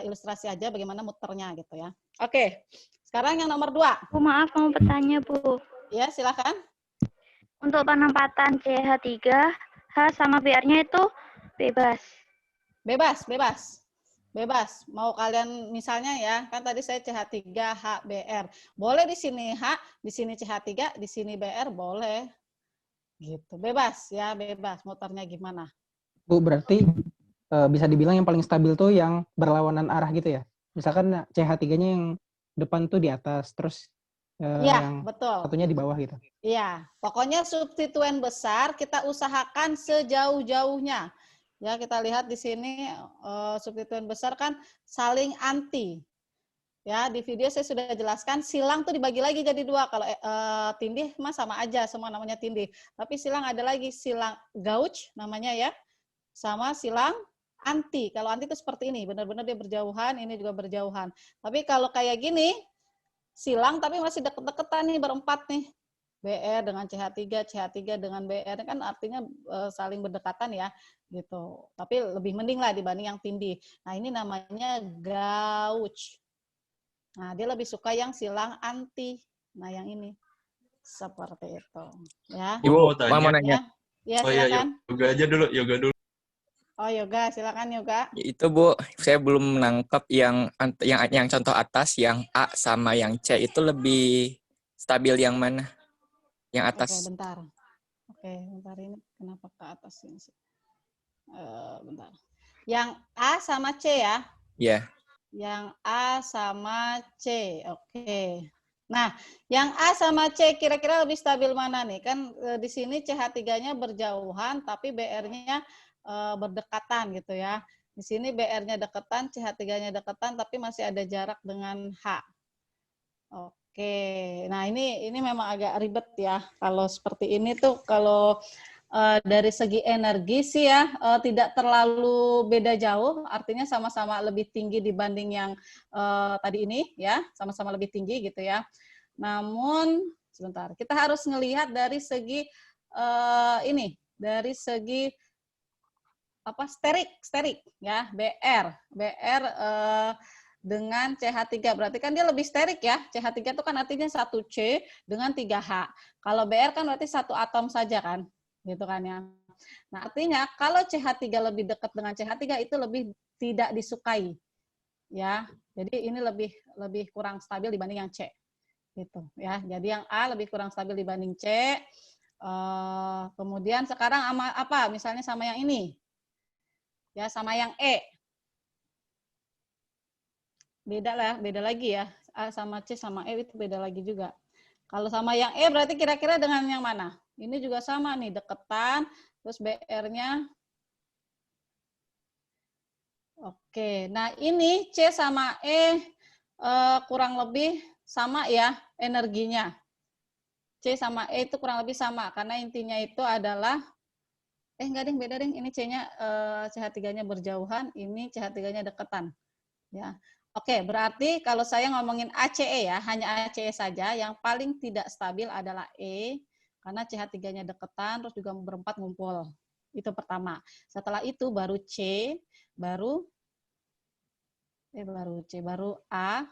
[SPEAKER 1] ilustrasi aja bagaimana muternya gitu ya. Oke, sekarang yang nomor 2.
[SPEAKER 7] Bu, maaf mau bertanya, Bu.
[SPEAKER 1] Ya, silakan.
[SPEAKER 7] Untuk penempatan CH3, H sama BR-nya itu bebas.
[SPEAKER 1] Bebas. Mau kalian misalnya ya, kan tadi saya CH3, H, BR. Boleh di sini H, di sini CH3, di sini BR, boleh. Gitu. Bebas ya, bebas. Muternya gimana?
[SPEAKER 11] Bu, berarti bisa dibilang yang paling stabil tuh yang berlawanan arah gitu ya? Misalkan CH3-nya yang depan tuh di atas, terus yang
[SPEAKER 1] betul.
[SPEAKER 11] satunya di bawah gitu.
[SPEAKER 1] Iya, pokoknya substituen besar kita usahakan sejauh-jauhnya. Ya, kita lihat di sini substituen besar kan saling anti. Ya, di video saya sudah jelaskan silang tuh dibagi lagi jadi 2. Kalau tindih mah sama aja, semua namanya tindih. Tapi silang ada lagi silang gauge namanya ya, sama silang anti. Kalau anti itu seperti ini, benar-benar dia berjauhan, ini juga berjauhan. Tapi kalau kayak gini, silang tapi masih deket-deketan nih berempat nih. BR dengan CH3, CH3 dengan BR kan artinya saling berdekatan ya gitu. Tapi lebih mending lah dibanding yang tindih. Nah, ini namanya gauge. Nah, dia lebih suka yang silang anti. Nah, yang ini seperti itu ya.
[SPEAKER 10] Ibu mau
[SPEAKER 4] nanya.
[SPEAKER 1] Ya,
[SPEAKER 10] oh iya,
[SPEAKER 1] silakan.
[SPEAKER 10] yoga dulu.
[SPEAKER 1] Oh, yoga, silakan yoga.
[SPEAKER 4] Itu Bu, saya belum nangkep yang contoh atas yang A sama yang C itu lebih stabil yang mana? Yang atas.
[SPEAKER 1] Oke, bentar ini kenapa ke atas ini sih? Bentar. Yang A sama C ya?
[SPEAKER 4] Iya.
[SPEAKER 1] Yang A sama C. Oke. Nah, yang A sama C kira-kira lebih stabil mana nih? Kan di sini CH3-nya berjauhan tapi BR-nya berdekatan gitu ya. Di sini BR-nya dekatan, CH3-nya dekatan tapi masih ada jarak dengan H. Oke. Nah, ini memang agak ribet ya. Kalau seperti ini tuh kalau dari segi energi sih ya tidak terlalu beda jauh, artinya sama-sama lebih tinggi dibanding yang tadi ini ya, sama-sama lebih tinggi gitu ya. Namun sebentar, kita harus ngelihat dari segi dari segi apa sterik ya, BR dengan CH3 berarti kan dia lebih sterik ya. CH3 itu kan artinya 1C dengan 3H. Kalau BR kan berarti satu atom saja kan. Gitu kan ya. Nah, artinya kalau CH3 lebih dekat dengan CH3 itu lebih tidak disukai. Ya. Jadi ini lebih kurang stabil dibanding yang C. Gitu ya. Jadi yang A lebih kurang stabil dibanding C. Kemudian sekarang sama apa? Misalnya sama yang ini. Ya, sama yang E. Beda lagi ya. A sama C sama E itu beda lagi juga. Kalau sama yang E berarti kira-kira dengan yang mana? Ini juga sama nih, deketan, terus BR-nya. Oke, nah ini C sama E kurang lebih sama ya energinya. C sama E itu kurang lebih sama, karena intinya itu adalah, enggak ding, beda ding, ini C-nya CH3-nya berjauhan, ini CH3-nya deketan. Ya. Oke, berarti kalau saya ngomongin ACE ya, hanya ACE saja, yang paling tidak stabil adalah E, karena CH3-nya deketan, terus juga berempat ngumpul. Itu pertama. Setelah itu baru C, baru A,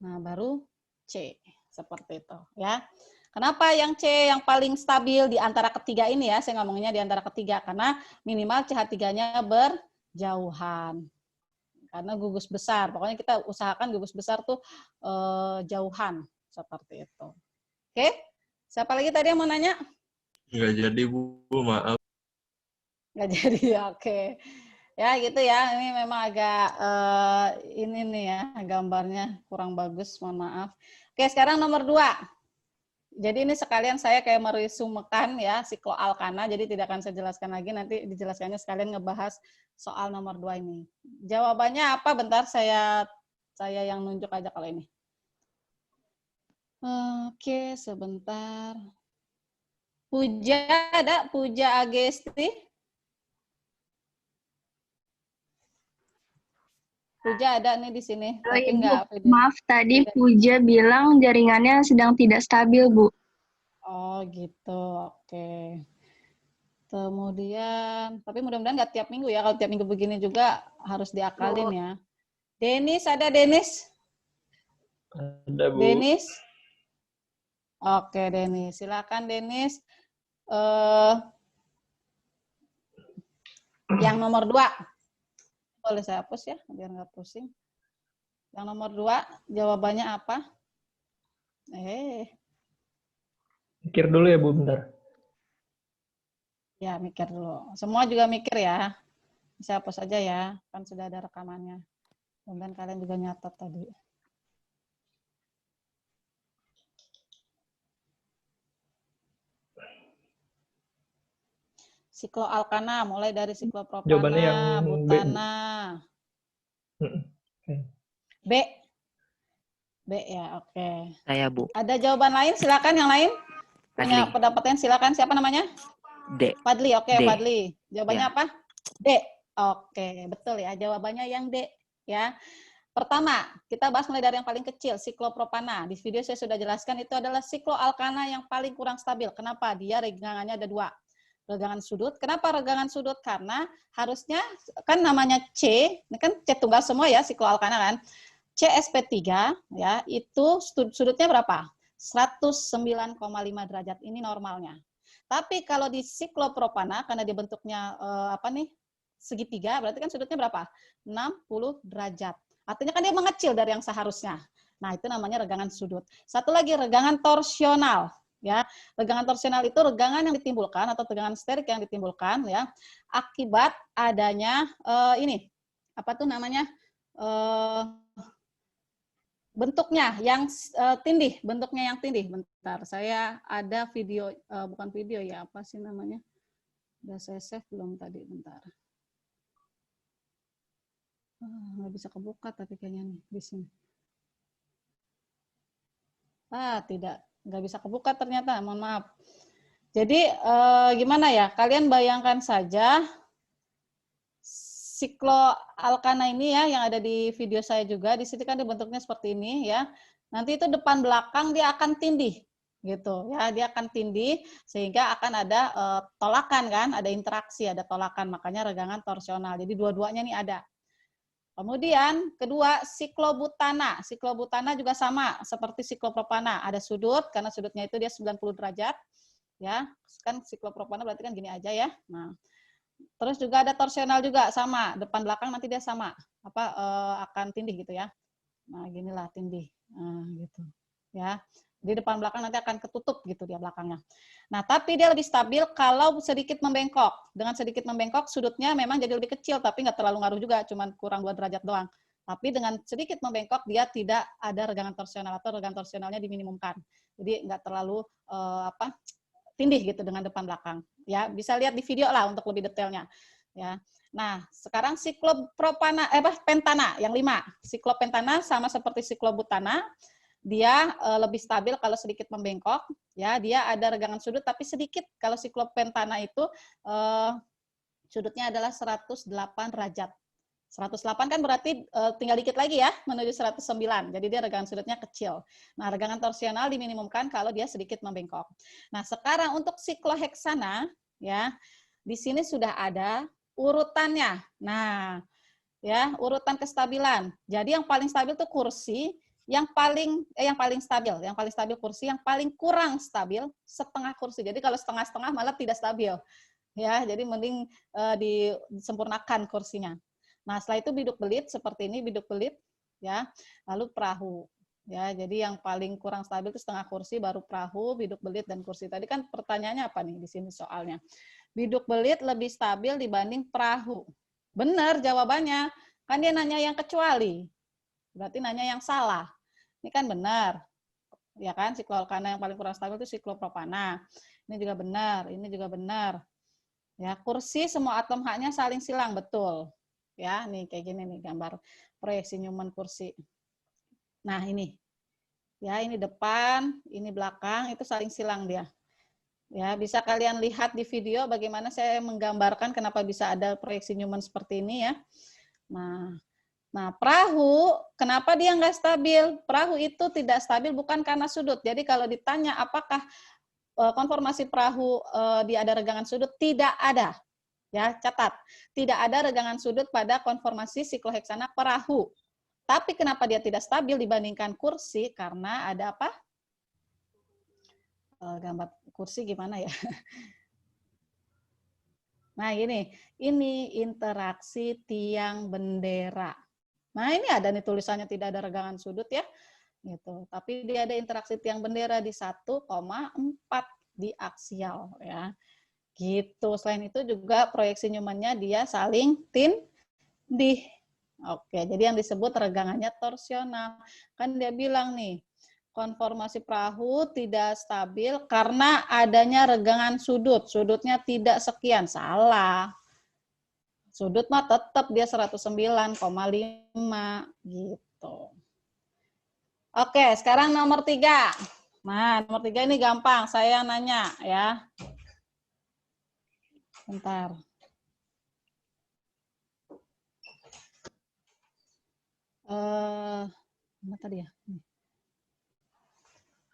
[SPEAKER 1] nah baru C. Seperti itu. Ya. Kenapa yang C yang paling stabil di antara ketiga ini ya, saya ngomongnya di antara ketiga, karena minimal CH3-nya berjauhan. Karena gugus besar, pokoknya kita usahakan gugus besar tuh jauhan seperti itu. Oke, siapa lagi tadi yang mau nanya?
[SPEAKER 10] Nggak jadi Bu, maaf.
[SPEAKER 1] Nggak jadi, oke. Ya gitu ya, ini memang agak ini nih ya, gambarnya kurang bagus, mohon maaf. Oke, sekarang nomor 2. Jadi ini sekalian saya kayak meresumekan ya sikloalkana, jadi tidak akan saya jelaskan lagi, nanti dijelaskannya sekalian ngebahas soal nomor 2 ini. Jawabannya apa? Bentar saya yang nunjuk aja kalau ini. Oke, sebentar. Puja ada? Puja Agesti? Puja ada nih di sini,
[SPEAKER 7] Oh,
[SPEAKER 1] tapi
[SPEAKER 7] Ibu,
[SPEAKER 1] enggak video.
[SPEAKER 7] maaf tadi Puja bilang jaringannya sedang tidak stabil, Bu.
[SPEAKER 1] Oh gitu, oke. Kemudian, tapi mudah-mudahan nggak tiap minggu ya. Kalau tiap minggu begini juga harus diakalin ya. Denis, ada Denis?
[SPEAKER 12] Ada, Bu.
[SPEAKER 1] Denis? Oke, Denis. Silakan, Denis. Yang nomor 2. Boleh saya hapus ya, biar nggak pusing. Yang nomor 2, jawabannya apa?
[SPEAKER 12] Mikir dulu ya, Bu, bentar.
[SPEAKER 1] Ya, mikir dulu. Semua juga mikir ya. Saya hapus aja ya, kan sudah ada rekamannya. Kemudian kalian juga nyatat tadi. Sikloalkana, mulai dari siklopropana,
[SPEAKER 12] Jawabannya yang
[SPEAKER 1] butana. B. B ya, oke.
[SPEAKER 6] Saya, Bu.
[SPEAKER 1] Ada jawaban lain? Silakan yang lain. Punya
[SPEAKER 6] Fadli.
[SPEAKER 1] pendapatan silakan. Siapa namanya?
[SPEAKER 6] D.
[SPEAKER 1] Fadli, oke,
[SPEAKER 6] D.
[SPEAKER 1] Fadli. Jawabannya
[SPEAKER 6] Ya.
[SPEAKER 1] apa? D. Oke, betul ya. Jawabannya yang D ya. Pertama, kita bahas mulai dari yang paling kecil, siklopropana. Di video saya sudah jelaskan itu adalah sikloalkana yang paling kurang stabil. Kenapa? Dia regangannya ada 2. Regangan sudut. Kenapa regangan sudut? Karena harusnya kan namanya C, ini kan C tunggal semua ya sikloalkana kan. CSP3 ya, itu sudutnya berapa? 109,5 derajat. Ini normalnya. Tapi kalau di siklopropana karena dia bentuknya segitiga, berarti kan sudutnya berapa? 60 derajat. Artinya kan dia mengecil dari yang seharusnya. Nah, itu namanya regangan sudut. Satu lagi regangan torsional. Ya, regangan torsional itu regangan yang ditimbulkan atau tegangan sterik yang ditimbulkan ya akibat adanya bentuknya yang tindih, bentuknya yang tindih. Bentar, saya ada video, bukan video ya, apa sih namanya? Udah saya save belum tadi, bentar. Nggak bisa kebuka tapi kayaknya nih di sini. Tidak, nggak bisa kebuka ternyata, mohon maaf. Jadi gimana ya, kalian bayangkan saja sikloalkana ini ya, yang ada di video saya juga, di sini kan bentuknya seperti ini ya. Nanti itu depan belakang dia akan tindih, gitu ya. Dia akan tindih sehingga akan ada tolakan kan, ada interaksi, ada tolakan, makanya regangan torsional. Jadi dua-duanya nih ada. Kemudian kedua siklobutana. Siklobutana juga sama seperti siklopropana, ada sudut karena sudutnya itu dia 90 derajat. Ya, kan siklopropana berarti kan gini aja ya. Nah, terus juga ada torsional juga sama, depan belakang nanti dia sama, akan tindih gitu ya. Nah, ginilah tindih. Nah, gitu. Ya. Di depan belakang nanti akan ketutup gitu dia belakangnya. Nah, tapi dia lebih stabil kalau sedikit membengkok. Dengan sedikit membengkok, sudutnya memang jadi lebih kecil, tapi nggak terlalu ngaruh juga, cuma kurang 2 derajat doang. Tapi dengan sedikit membengkok, dia tidak ada regangan torsional atau regangan torsionalnya diminimumkan. Jadi nggak terlalu tindih gitu dengan depan belakang. Ya, bisa lihat di video lah untuk lebih detailnya. Ya. Nah, sekarang siklopropana, pentana yang 5. Siklopentana sama seperti siklobutana. Dia lebih stabil kalau sedikit membengkok, ya dia ada regangan sudut tapi sedikit. Kalau siklopentana itu sudutnya adalah 108 derajat. 108 kan berarti tinggal dikit lagi ya menuju 109. Jadi dia regangan sudutnya kecil. Nah, regangan torsional diminimumkan kalau dia sedikit membengkok. Nah, sekarang untuk sikloheksana ya, di sini sudah ada urutannya. Nah, ya, urutan kestabilan. Jadi yang paling stabil itu kursi. Yang paling stabil kursi, yang paling kurang stabil setengah kursi. Jadi kalau setengah-setengah malah tidak stabil. Ya, jadi mending disempurnakan kursinya. Nah, setelah itu biduk belit seperti ini, biduk belit ya. Lalu perahu. Ya, jadi yang paling kurang stabil itu setengah kursi, baru perahu, biduk belit dan kursi. Tadi kan pertanyaannya apa nih di sini soalnya? biduk belit lebih stabil dibanding perahu. Benar jawabannya. Kan dia nanya yang kecuali. Berarti nanya yang salah. Ini kan benar. Ya kan, sikloalkana yang paling kurang stabil itu siklopropana. Ini juga benar, ini juga benar. Ya, kursi semua atom H-nya saling silang, betul. Ya, nih kayak gini nih gambar proyeksi Newman kursi. Nah, ini. Ya, ini depan, ini belakang, itu saling silang dia. Ya, bisa kalian lihat di video bagaimana saya menggambarkan kenapa bisa ada proyeksi Newman seperti ini ya. Nah, perahu, kenapa dia nggak stabil? Perahu itu tidak stabil bukan karena sudut. Jadi kalau ditanya apakah konformasi perahu dia ada regangan sudut, tidak ada. Ya, catat. Tidak ada regangan sudut pada konformasi sikloheksana perahu. Tapi kenapa dia tidak stabil dibandingkan kursi? Karena ada apa? Gambar kursi gimana ya? Nah, ini interaksi tiang bendera. Nah, ini ada nih tulisannya tidak ada regangan sudut ya. Gitu. Tapi dia ada interaksi tiang bendera di 1,4 di aksial ya. Gitu. Selain itu juga proyeksi Newman-nya dia saling tindih. Oke, jadi yang disebut regangannya torsional. Kan dia bilang nih, konformasi perahu tidak stabil karena adanya regangan sudut. Sudutnya tidak sekian. Salah. Sudut mah tetap dia 109,5 gitu. Oke, sekarang nomor 3. Nah, nomor 3 ini gampang. Saya nanya ya. Bentar. Mana tadi ya?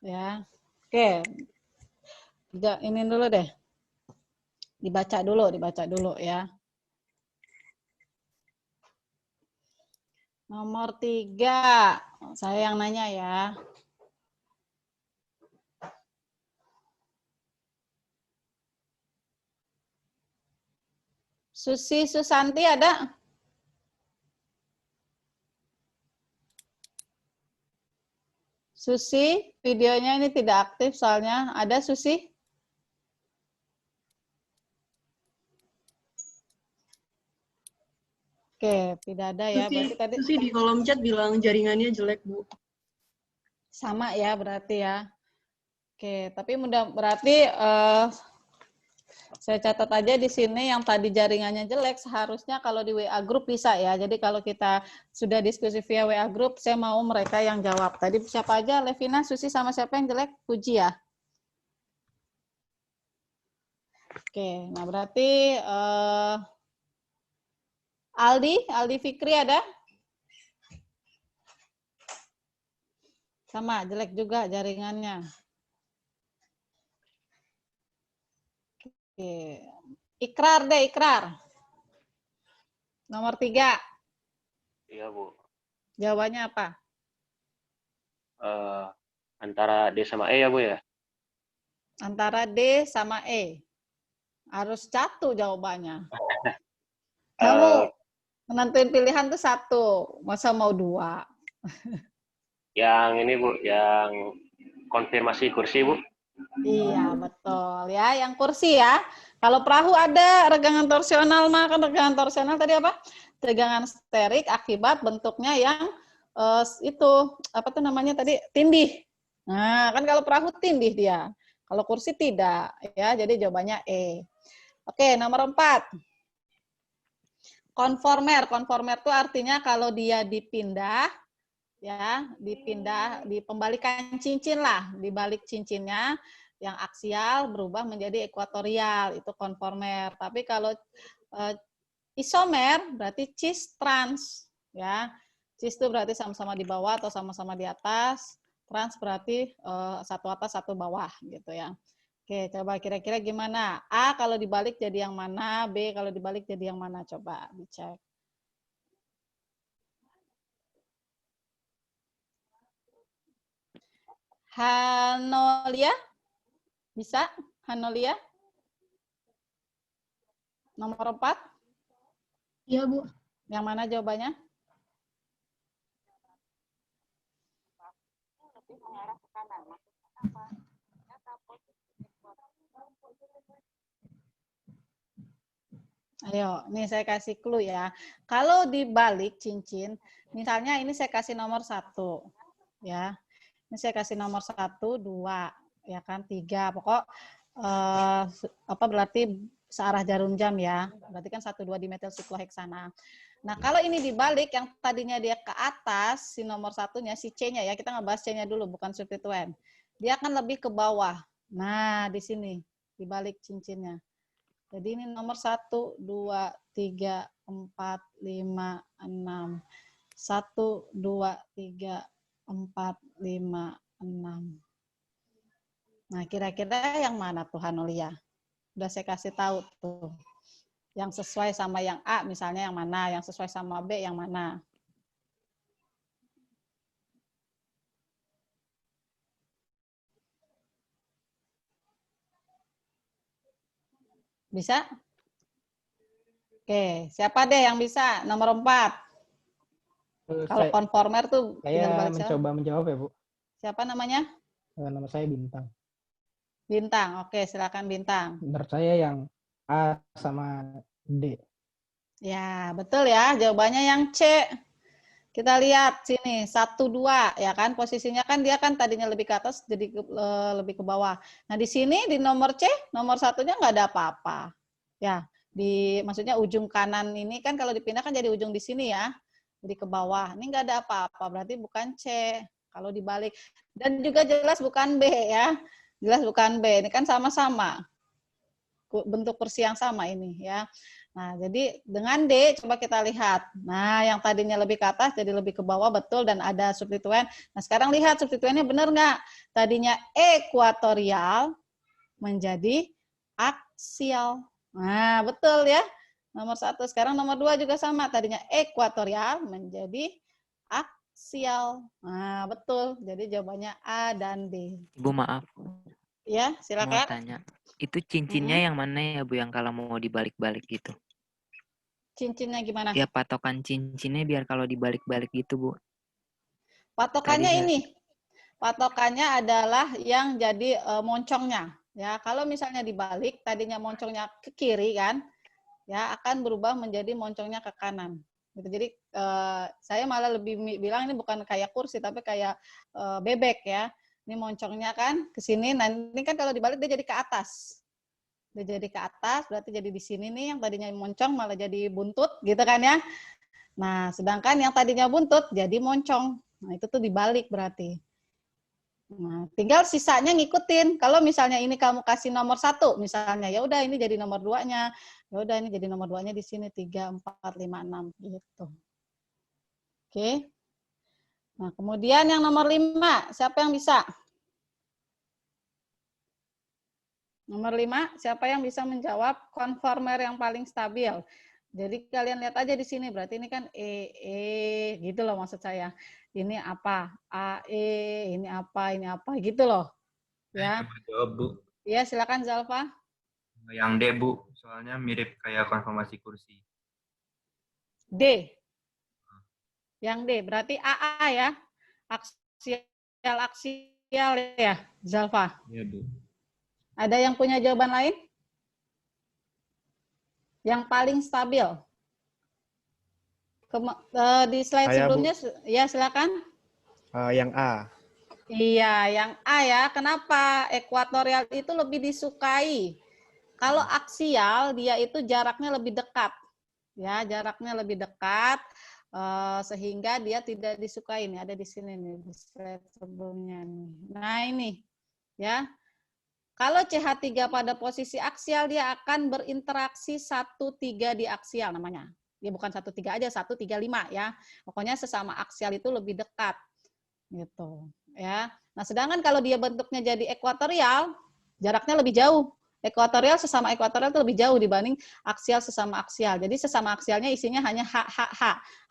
[SPEAKER 1] Ya. Oke. Ini dulu deh. Dibaca dulu ya. Nomor 3. Saya yang nanya ya. Susi Susanti ada? Susi, videonya ini tidak aktif soalnya. Ada Susi? Oke, tidak ada ya. Berarti tadi
[SPEAKER 13] Susi di kolom chat bilang jaringannya jelek, Bu.
[SPEAKER 1] Sama ya berarti ya. Oke, tapi berarti saya catat aja di sini yang tadi jaringannya jelek, seharusnya kalau di WA Group bisa ya. Jadi kalau kita sudah diskusi via WA Group, saya mau mereka yang jawab. Tadi siapa aja? Levina, Susi, sama siapa yang jelek? Puji ya. Oke, nah berarti Aldi Fikri ada? Sama, jelek juga jaringannya. Oke. Ikrar deh, Ikrar. Nomor 3.
[SPEAKER 14] Iya, Bu.
[SPEAKER 1] Jawabannya apa?
[SPEAKER 14] Antara D sama E ya, Bu ya?
[SPEAKER 1] Antara D sama E. Harus satu jawabannya. Kamu menentuin pilihan tuh satu. Masa mau 2?
[SPEAKER 14] Yang ini, Bu. Yang konfirmasi kursi, Bu.
[SPEAKER 1] Iya, betul ya. Yang kursi ya. Kalau perahu ada regangan torsional, maka regangan torsional tadi apa? Regangan sterik akibat bentuknya yang itu apa tuh namanya tadi? Tindih. Nah, kan kalau perahu tindih dia. Kalau kursi tidak ya. Jadi jawabannya E. Oke, nomor 4. Konformer. Konformer itu artinya kalau dia dipindah ya, di pembalikan cincin lah, dibalik cincinnya yang aksial berubah menjadi ekuatorial, itu konformer. Tapi kalau isomer berarti cis trans ya. Cis itu berarti sama-sama di bawah atau sama-sama di atas, trans berarti satu atas satu bawah gitu ya. Oke, coba kira-kira gimana? A kalau dibalik jadi yang mana? B kalau dibalik jadi yang mana? Coba dicek. Hanolia? Bisa? Hanolia? Nomor 4?
[SPEAKER 13] Iya, Bu.
[SPEAKER 1] Yang mana jawabannya? Ayo, nih saya kasih clue ya. Kalau dibalik cincin, misalnya ini saya kasih nomor 1, ya. Ini saya kasih nomor 1, 2, ya kan, 3. Pokok apa berarti searah jarum jam ya. Berarti kan 1, 2 dimetil sikloheksana. Nah, kalau ini dibalik, yang tadinya dia ke atas, si nomor 1-nya, si C-nya ya, kita ngebahas C-nya dulu, bukan substituen. Dia akan lebih ke bawah. Nah, di sini, dibalik cincinnya. Jadi ini nomor 1, 2, 3, 4, 5, 6. 1, 2, 3, 4, 5, 6. Nah, kira-kira yang mana tuh Hanulia? Udah saya kasih tahu tuh. Yang sesuai sama yang A misalnya yang mana, yang sesuai sama B yang mana. Bisa? Oke, siapa deh yang bisa? Nomor 4. Kalau konformer tuh
[SPEAKER 11] saya mencoba menjawab ya, Bu.
[SPEAKER 1] Siapa namanya?
[SPEAKER 11] Nama saya Bintang.
[SPEAKER 1] Bintang, oke, silakan Bintang.
[SPEAKER 11] Menurut saya yang A sama D.
[SPEAKER 1] Ya, betul ya. Jawabannya yang C. Kita lihat sini, 1, 2, ya kan? Posisinya kan dia kan tadinya lebih ke atas, jadi lebih ke bawah. Nah, di sini di nomor C, nomor 1-nya nggak ada apa-apa. Ya, maksudnya ujung kanan ini kan kalau dipindah kan jadi ujung di sini ya. Jadi ke bawah. Ini nggak ada apa-apa, berarti bukan C. Kalau dibalik. Dan juga jelas bukan B ya. Jelas bukan B. Ini kan sama-sama. Bentuk kursi yang sama ini ya. Nah, jadi dengan D coba kita lihat. Nah, yang tadinya lebih ke atas jadi lebih ke bawah, betul, dan ada substituen. Nah, sekarang lihat substituennya benar nggak? Tadinya ekuatorial menjadi aksial. Nah, betul ya. Nomor 1. Sekarang nomor 2 juga sama. Tadinya ekuatorial menjadi aksial. Nah, betul. Jadi jawabannya A dan D.
[SPEAKER 6] Ibu maaf.
[SPEAKER 1] Ya, silakan.
[SPEAKER 6] Mau tanya. Itu cincinnya yang mana ya, Bu, yang kalau mau dibalik-balik gitu?
[SPEAKER 1] Cincinnya gimana?
[SPEAKER 6] Ya, patokan cincinnya biar kalau dibalik-balik gitu, Bu.
[SPEAKER 1] Patokannya ini. Patokannya adalah yang jadi moncongnya. Ya, kalau misalnya dibalik, tadinya moncongnya ke kiri kan, ya akan berubah menjadi moncongnya ke kanan. Gitu. Jadi saya malah lebih bilang ini bukan kayak kursi, tapi kayak bebek ya. Ini moncongnya kan ke sini, nanti kan kalau dibalik dia jadi ke atas. Dia jadi ke atas, berarti jadi di sini nih, yang tadinya moncong malah jadi buntut, gitu kan ya. Nah, sedangkan yang tadinya buntut jadi moncong. Nah, itu tuh dibalik berarti. Nah, tinggal sisanya ngikutin. Kalau misalnya ini kamu kasih nomor 1, misalnya, ya udah ini jadi nomor 2-nya. Ya udah ini jadi nomor 2-nya di sini 3, 4, 5, 6 gitu. Oke. Nah, kemudian yang nomor 5, siapa yang bisa? Nomor 5, siapa yang bisa menjawab konformer yang paling stabil? Jadi kalian lihat aja di sini, berarti ini kan gitu loh maksud saya. Ini apa? AE, ini apa, gitu loh. Ya.
[SPEAKER 3] Jawab, Bu.
[SPEAKER 1] Iya, silakan Zalfa.
[SPEAKER 3] Yang D, Bu. Soalnya mirip kayak konformasi kursi.
[SPEAKER 1] D. Yang D, berarti AA ya. Aksial ya, Zalfa.
[SPEAKER 3] Iya, Bu.
[SPEAKER 1] Ada yang punya jawaban lain? Yang paling stabil? Di slide sebelumnya, ya silakan.
[SPEAKER 15] Yang A.
[SPEAKER 1] Iya, yang A ya. Kenapa? Ekuatorial itu lebih disukai. Kalau aksial, dia itu jaraknya lebih dekat. Ya, jaraknya lebih dekat, sehingga dia tidak disukai. Ini ada di sini nih, di slide sebelumnya nih. Nah ini, ya. Kalau CH3 pada posisi aksial, dia akan berinteraksi 1,3 di aksial namanya. Dia bukan 1,3 aja, 1,35 ya. Pokoknya sesama aksial itu lebih dekat. Gitu. Ya. Nah, sedangkan kalau dia bentuknya jadi ekuatorial, jaraknya lebih jauh. Ekuatorial sesama ekuatorial itu lebih jauh dibanding aksial sesama aksial. Jadi sesama aksialnya isinya hanya H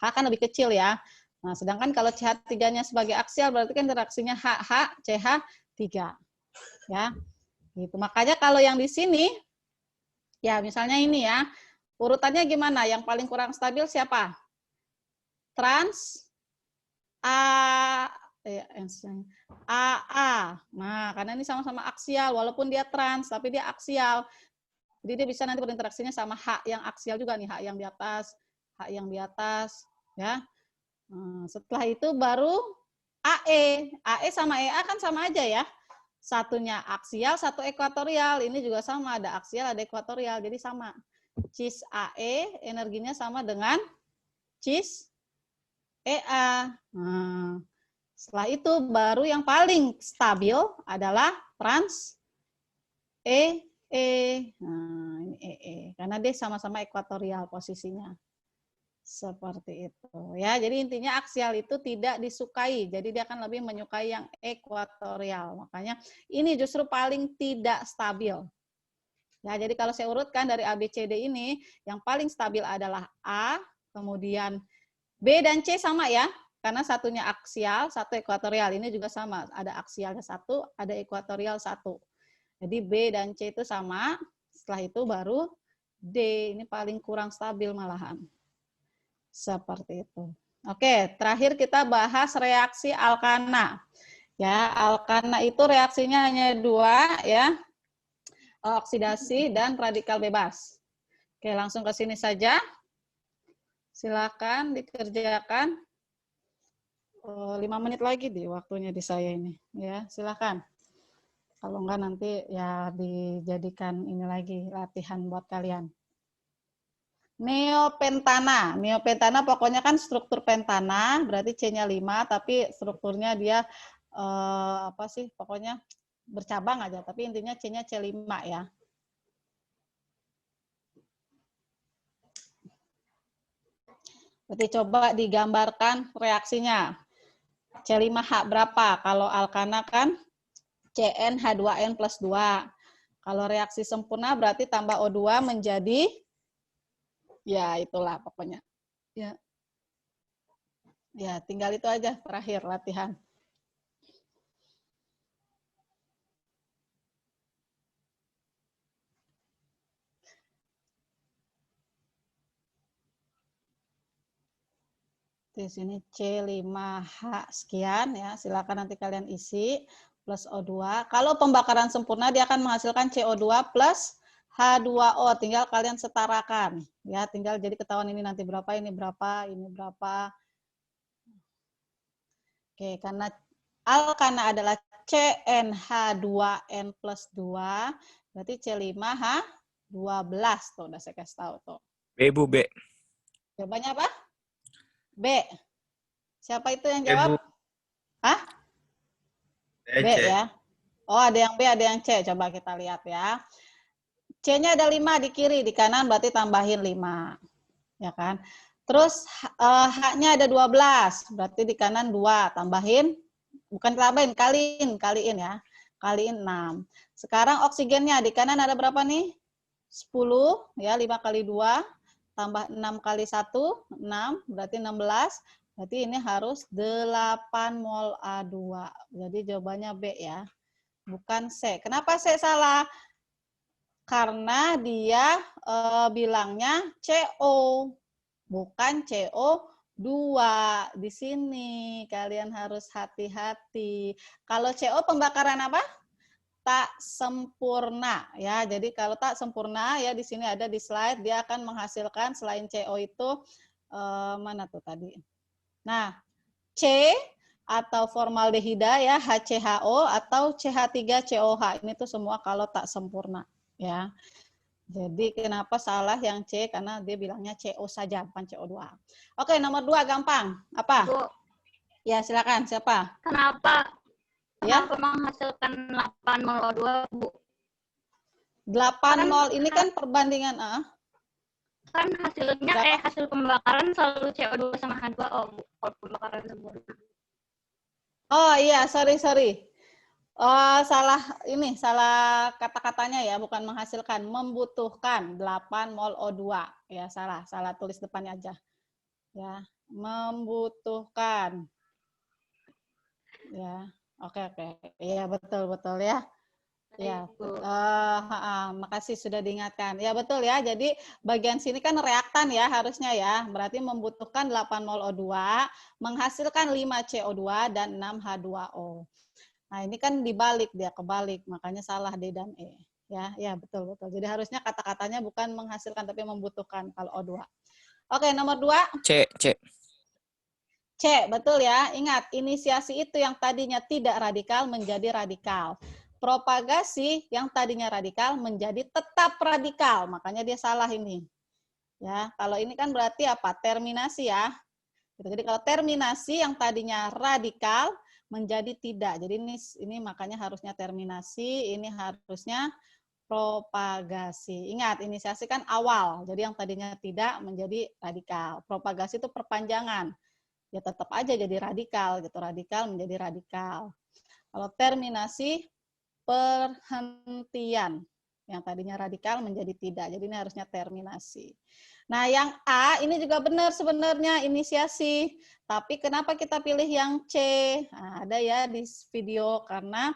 [SPEAKER 1] kan lebih kecil ya. Nah, sedangkan kalau CH3-nya sebagai aksial berarti kan interaksinya CH3. Ya. Gitu. Makanya kalau yang di sini, ya misalnya ini ya, urutannya gimana? Yang paling kurang stabil siapa? Trans AA. Nah, karena ini sama-sama aksial, walaupun dia trans, tapi dia aksial. Jadi dia bisa nanti berinteraksinya sama H yang aksial juga nih, H yang di atas, ya. Setelah itu baru AE. AE sama EA kan sama aja ya. Satunya aksial, satu ekuatorial. Ini juga sama, ada aksial, ada ekuatorial. Jadi sama. Cis AE energinya sama dengan cis EA. Setelah itu baru yang paling stabil adalah trans EE. Ini EE. Karena dia sama-sama ekuatorial posisinya. Seperti itu ya. Jadi intinya aksial itu tidak disukai. Jadi dia akan lebih menyukai yang ekuatorial. Makanya ini justru paling tidak stabil. Ya, jadi kalau saya urutkan dari A, B, C, D ini, yang paling stabil adalah A, kemudian B dan C sama ya. Karena satunya aksial, satu ekuatorial. Ini juga sama. Ada aksialnya satu, ada ekuatorial satu. Jadi B dan C itu sama. Setelah itu baru D. Ini paling kurang stabil malahan. Seperti itu. Oke, terakhir kita bahas reaksi alkana. Ya, alkana itu reaksinya hanya 2 ya. Oksidasi dan radikal bebas. Oke, langsung ke sini saja. Silakan dikerjakan. 5 menit lagi di waktunya di saya ini, ya. Silakan. Kalau enggak nanti ya dijadikan ini lagi latihan buat kalian. Neopentana. Neopentana pokoknya kan struktur pentana, berarti C-nya 5, tapi strukturnya dia apa sih? Pokoknya bercabang aja, tapi intinya C-nya C5 ya. Berarti coba digambarkan reaksinya. C5H berapa? Kalau alkana kan CnH2n plus 2. Kalau reaksi sempurna berarti tambah O2 menjadi, ya itulah pokoknya. Ya, ya tinggal itu aja terakhir latihan. Di sini C5H sekian ya, silakan nanti kalian isi plus O2. Kalau pembakaran sempurna dia akan menghasilkan CO2 plus H2O, tinggal kalian setarakan ya, tinggal jadi ketahuan ini nanti berapa, ini berapa, ini berapa. Oke, karena alkana adalah CnH2n plus 2, berarti C5H12 tuh udah saya kasih tahu tuh.
[SPEAKER 4] B, Bu, B.
[SPEAKER 1] Jawabannya apa? B. Siapa itu yang jawab? Hah? B ya. Oh, ada yang B, ada yang C. Coba kita lihat ya. C-nya ada 5 di kiri, di kanan berarti tambahin 5. Ya kan? Terus H-nya ada 12, berarti di kanan 2, tambahin, bukan tambahin, kaliin ya. Kaliin 6. Sekarang oksigennya di kanan ada berapa nih? 10, ya, 5 kali 2. Tambah 6 kali 1, 6, berarti 16. Berarti ini harus 8 mol A2. Jadi jawabannya B ya. Bukan C. Kenapa C salah? Karena dia bilangnya CO. Bukan CO2. Di sini kalian harus hati-hati. Kalau CO pembakaran apa? Tak sempurna ya. Jadi kalau tak sempurna ya di sini ada di slide, dia akan menghasilkan selain CO itu mana tuh tadi. Nah, C atau formaldehida ya, HCHO atau CH3COH. Ini tuh semua kalau tak sempurna ya. Jadi kenapa salah yang C? Karena dia bilangnya CO saja, bukan CO2. Oke, nomor 2 gampang. Apa?
[SPEAKER 9] Bu.
[SPEAKER 1] Ya, silakan. Siapa?
[SPEAKER 9] Kenapa
[SPEAKER 1] Ya,
[SPEAKER 9] menghasilkan 8 mol O2, Bu?
[SPEAKER 1] 8 mol ini kan perbandingan
[SPEAKER 9] Kan hasilnya hasil pembakaran selalu CO2 sama H2O, Bu. Kalau pembakaran sempurna.
[SPEAKER 1] Oh iya, sorry. Salah kata-katanya ya, bukan menghasilkan, membutuhkan 8 mol O2. Ya, salah tulis depannya aja. Ya, membutuhkan. Ya. Oke. Iya, betul ya. Ya, makasih sudah diingatkan. Ya, betul ya. Jadi bagian sini kan reaktan ya harusnya ya. Berarti membutuhkan 8 mol O2, menghasilkan 5 CO2 dan 6 H2O. Nah, ini kan dibalik, dia kebalik, makanya salah D dan E. Ya, betul. Jadi harusnya kata-katanya bukan menghasilkan tapi membutuhkan kalau O2. Oke, nomor 2. C, betul ya. Ingat, inisiasi itu yang tadinya tidak radikal menjadi radikal. Propagasi yang tadinya radikal menjadi tetap radikal. Makanya dia salah ini. Ya, kalau ini kan berarti apa? Terminasi ya. Jadi kalau terminasi yang tadinya radikal menjadi tidak. Jadi ini makanya harusnya terminasi, ini harusnya propagasi. Ingat, inisiasi kan awal. Jadi yang tadinya tidak menjadi radikal. Propagasi itu perpanjangan. Ya tetap aja jadi radikal gitu. Radikal menjadi radikal. Kalau terminasi perhentian. Yang tadinya radikal menjadi tidak. Jadi ini harusnya terminasi. Nah, yang A ini juga benar sebenarnya inisiasi. Tapi kenapa kita pilih yang C? Nah, ada ya di video karena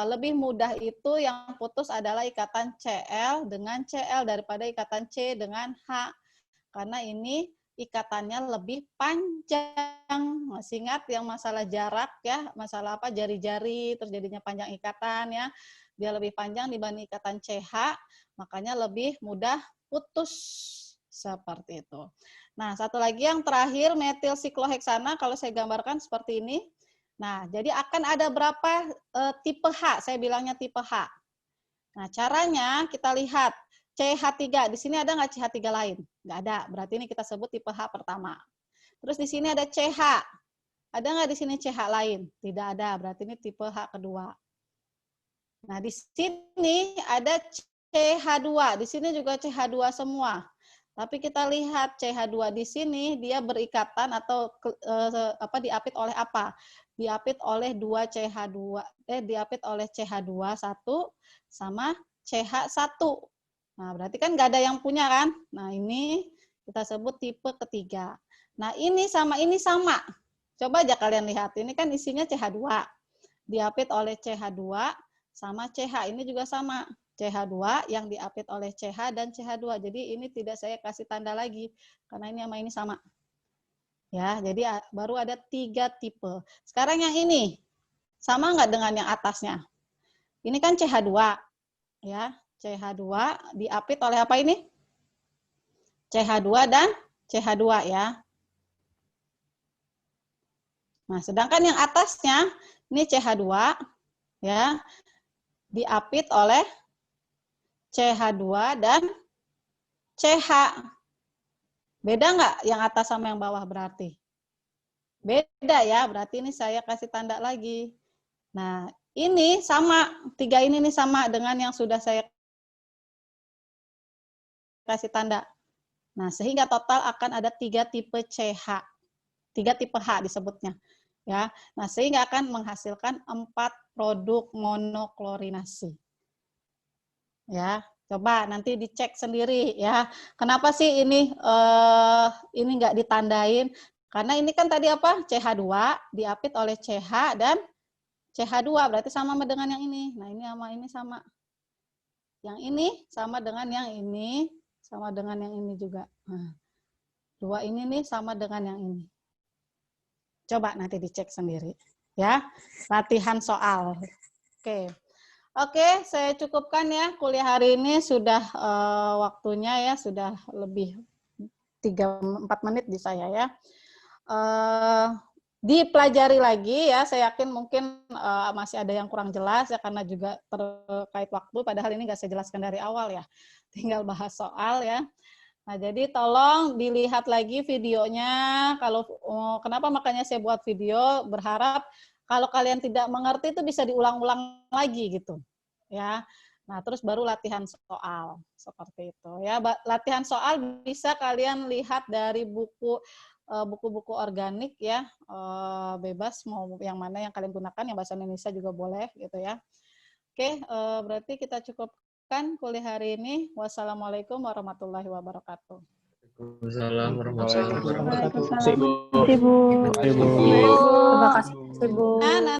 [SPEAKER 1] lebih mudah itu yang putus adalah ikatan CL dengan CL daripada ikatan C dengan H. Karena ini ikatannya lebih panjang. Masih ingat yang masalah jarak ya, masalah apa jari-jari terus jadinya panjang ikatan ya. Dia lebih panjang dibanding ikatan CH, makanya lebih mudah putus. Seperti itu. Nah, satu lagi yang terakhir metil sikloheksana kalau saya gambarkan seperti ini. Nah, jadi akan ada berapa tipe H? Saya bilangnya tipe H. Nah, caranya kita lihat CH3. Di sini ada nggak CH3 lain? Nggak ada. Berarti ini kita sebut tipe H pertama. Terus di sini ada CH. Ada nggak di sini CH lain? Tidak ada. Berarti ini tipe H kedua. Nah, di sini ada CH2. Di sini juga CH2 semua. Tapi kita lihat CH2 di sini dia berikatan atau diapit oleh apa? Diapit oleh 2 CH2, diapit oleh CH2 1 sama CH1. Nah, berarti kan nggak ada yang punya kan? Nah, ini kita sebut tipe ketiga. Nah, ini sama. Coba aja kalian lihat. Ini kan isinya CH2. Diapit oleh CH2 sama CH. Ini juga sama. CH2 yang diapit oleh CH dan CH2. Jadi ini tidak saya kasih tanda lagi karena ini sama ini sama. Ya, jadi baru ada 3 tipe. Sekarang yang ini sama nggak dengan yang atasnya? Ini kan CH2. Ya, CH2 diapit oleh apa ini? CH2 dan CH2 ya. Nah, sedangkan yang atasnya ini CH2 ya diapit oleh CH2 dan CH. Beda nggak yang atas sama yang bawah berarti? Beda ya, berarti ini saya kasih tanda lagi. Nah, ini sama, 3 ini nih sama dengan yang sudah saya kasih tanda. Nah, sehingga total akan ada 3 tipe CH. 3 tipe H disebutnya. Ya. Nah, sehingga akan menghasilkan 4 produk monoklorinasi. Ya, coba nanti dicek sendiri ya. Kenapa sih ini nggak ditandain? Karena ini kan tadi apa? CH2 diapit oleh CH dan CH2 berarti sama dengan yang ini. Nah, ini sama ini sama. Yang ini sama dengan yang ini, sama dengan yang ini juga. Nah, 2 ini nih sama dengan yang ini. Coba nanti dicek sendiri ya. Latihan soal. Oke, saya cukupkan ya. Kuliah hari ini sudah waktunya ya, sudah lebih 3-4 menit di saya ya. Dipelajari lagi ya, saya yakin mungkin masih ada yang kurang jelas ya, karena juga terkait waktu, padahal ini nggak saya jelaskan dari awal ya. Tinggal bahas soal ya. Nah, jadi tolong dilihat lagi videonya. Kalau kenapa makanya saya buat video, berharap kalau kalian tidak mengerti itu bisa diulang-ulang lagi gitu, ya. Nah, terus baru latihan soal seperti itu, ya. Latihan soal bisa kalian lihat dari buku-buku organik, ya, bebas mau yang mana yang kalian gunakan, yang bahasa Indonesia juga boleh, gitu ya. Oke, berarti kita cukupkan kuliah hari ini. Wassalamualaikum warahmatullahi wabarakatuh.
[SPEAKER 10] Waalaikumsalam warahmatullahi wabarakatuh.
[SPEAKER 6] Terima kasih, Bu.
[SPEAKER 8] Terima kasih, Bu.
[SPEAKER 1] Nah,